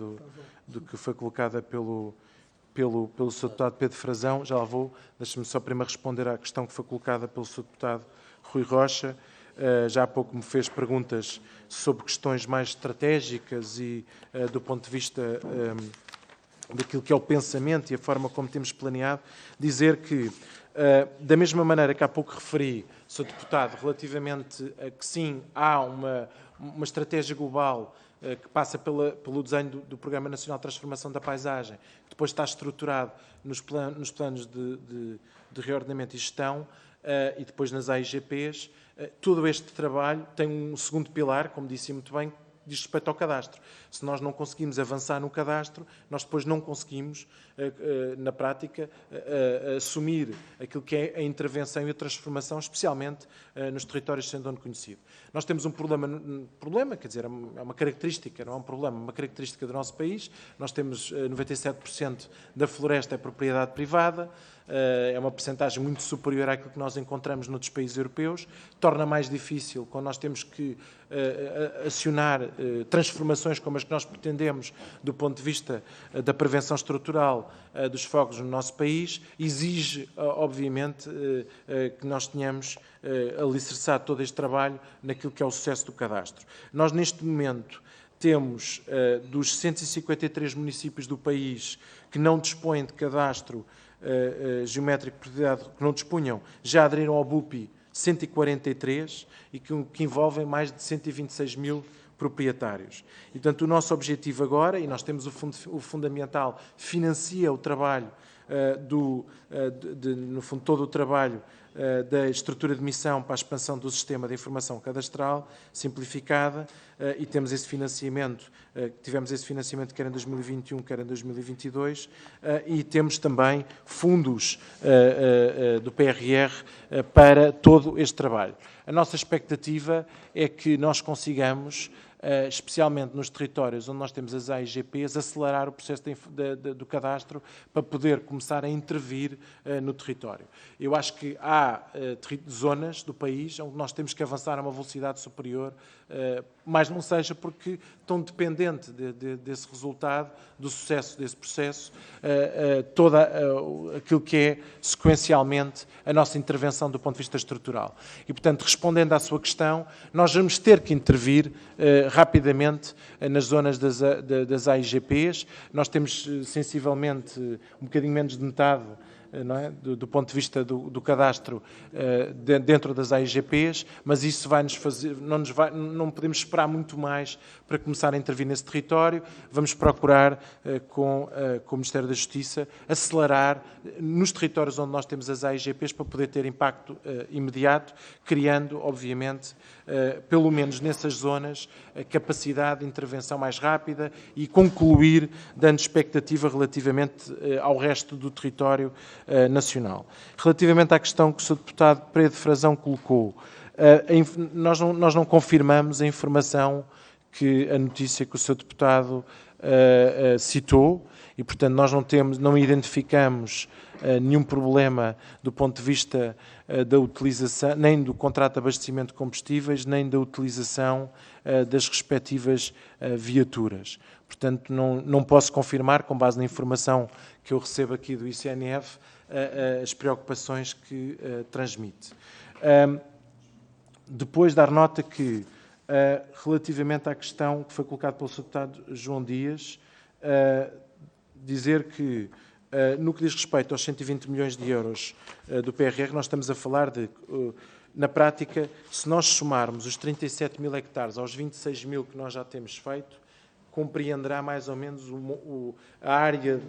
do que foi colocada pelo Sr. Deputado Pedro Frazão, já lá vou. Deixe-me só primeiro responder à questão que foi colocada pelo Sr. Deputado Rui Rocha. Já há pouco me fez perguntas sobre questões mais estratégicas e do ponto de vista daquilo que é o pensamento e a forma como temos planeado, dizer que, da mesma maneira que há pouco referi, Sr. Deputado, relativamente a que sim, há uma estratégia global que passa pelo desenho do Programa Nacional de Transformação da Paisagem, que depois está estruturado nos planos de reordenamento e gestão e depois nas AIGPs. Todo este trabalho tem um segundo pilar, como disse muito bem, diz respeito ao cadastro. Se nós não conseguimos avançar no cadastro, nós depois não conseguimos, na prática, assumir aquilo que é a intervenção e a transformação, especialmente nos territórios sem dono conhecido. Nós temos um problema, quer dizer, é uma característica, não é um problema, uma característica do nosso país. Nós temos 97% da floresta é propriedade privada, é uma percentagem muito superior àquilo que nós encontramos noutros países europeus, torna mais difícil quando nós temos que acionar transformações como as que nós pretendemos do ponto de vista da prevenção estrutural dos fogos no nosso país, exige, obviamente, que nós tenhamos alicerçado todo este trabalho naquilo que é o sucesso do cadastro. Nós, neste momento, temos, dos 153 municípios do país que não dispõem de cadastro geométrico de propriedade, que não dispunham, já aderiram ao BUPI 143 e que envolvem mais de 126 mil proprietários. E, portanto, o nosso objetivo agora, e nós temos o Fundamental, financia o trabalho, no fundo, todo o trabalho da estrutura de missão para a expansão do sistema de informação cadastral simplificada, e temos esse financiamento, tivemos esse financiamento quer em 2021, quer em 2022, e temos também fundos do PRR para todo este trabalho. A nossa expectativa é que nós consigamos, especialmente nos territórios onde nós temos as AIGPs, acelerar o processo do cadastro para poder começar a intervir no território. Eu acho que há zonas do país onde nós temos que avançar a uma velocidade superior, mas não seja porque estão dependente desse resultado, do sucesso desse processo, todo aquilo que é sequencialmente a nossa intervenção do ponto de vista estrutural. E, portanto, respondendo à sua questão, nós vamos ter que intervir rapidamente nas zonas das AIGPs. Nós temos sensivelmente um bocadinho menos de metade, não é? do ponto de vista do cadastro dentro das AIGPs, mas isso vai-nos fazer, não podemos esperar muito mais para começar a intervir nesse território. Vamos procurar, com o Ministério da Justiça, acelerar nos territórios onde nós temos as AIGPs para poder ter impacto imediato, criando, obviamente, pelo menos nessas zonas, a capacidade de intervenção mais rápida e concluir dando expectativa relativamente ao resto do território nacional. Relativamente à questão que o Sr. Deputado Pedro Frazão colocou, nós não confirmamos a informação a notícia que o Sr. Deputado citou e, portanto, nós não identificamos nenhum problema do ponto de vista da utilização, nem do contrato de abastecimento de combustíveis, nem da utilização das respectivas viaturas. Portanto, não posso confirmar, com base na informação que eu recebo aqui do ICNF, as preocupações que transmite. Depois dar nota que, relativamente à questão que foi colocada pelo Sr. Deputado João Dias, dizer que, no que diz respeito aos 120 milhões de euros do PRR, nós estamos a falar de, na prática, se nós somarmos os 37 mil hectares aos 26 mil que nós já temos feito, compreenderá mais ou menos a área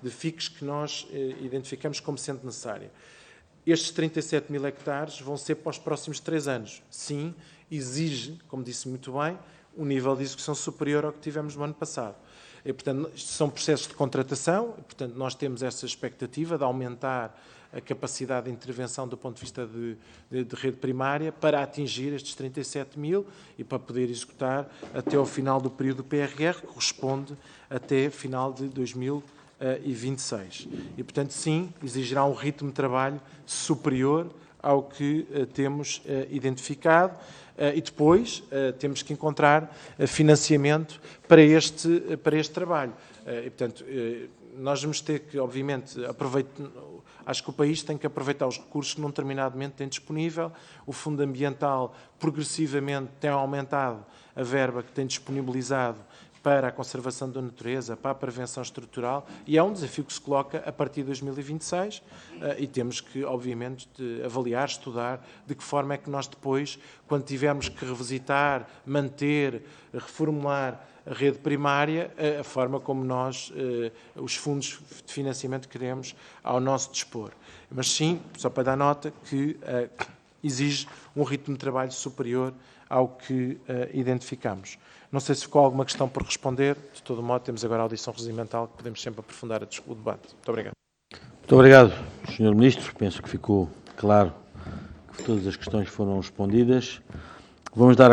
de FICs que nós identificamos como sendo necessária. Estes 37 mil hectares vão ser para os próximos 3 anos. Sim, exige, como disse muito bem, um nível de execução superior ao que tivemos no ano passado. E, portanto, são processos de contratação, e, portanto, nós temos essa expectativa de aumentar a capacidade de intervenção do ponto de vista de rede primária para atingir estes 37 mil e para poder executar até ao final do período do PRR, que corresponde até final de 2026. E, portanto, sim, exigirá um ritmo de trabalho superior ao que temos identificado. E depois temos que encontrar financiamento para este trabalho. E, portanto, nós vamos ter que, obviamente, aproveitar. Acho que o país tem que aproveitar os recursos que num determinado momento tem disponível. O Fundo Ambiental progressivamente tem aumentado a verba que tem disponibilizado para a conservação da natureza, para a prevenção estrutural, e é um desafio que se coloca a partir de 2026 e temos que, obviamente, avaliar, estudar de que forma é que nós depois, quando tivermos que revisitar, manter, reformular a rede primária, a forma como nós, os fundos de financiamento queremos ao nosso dispor. Mas sim, só para dar nota, que exige um ritmo de trabalho superior ao que identificamos. Não sei se ficou alguma questão por responder. De todo modo, temos agora a audição regimental, que podemos sempre aprofundar o debate. Muito obrigado. Muito obrigado, Sr. Ministro. Penso que ficou claro que todas as questões foram respondidas. Vamos dar agora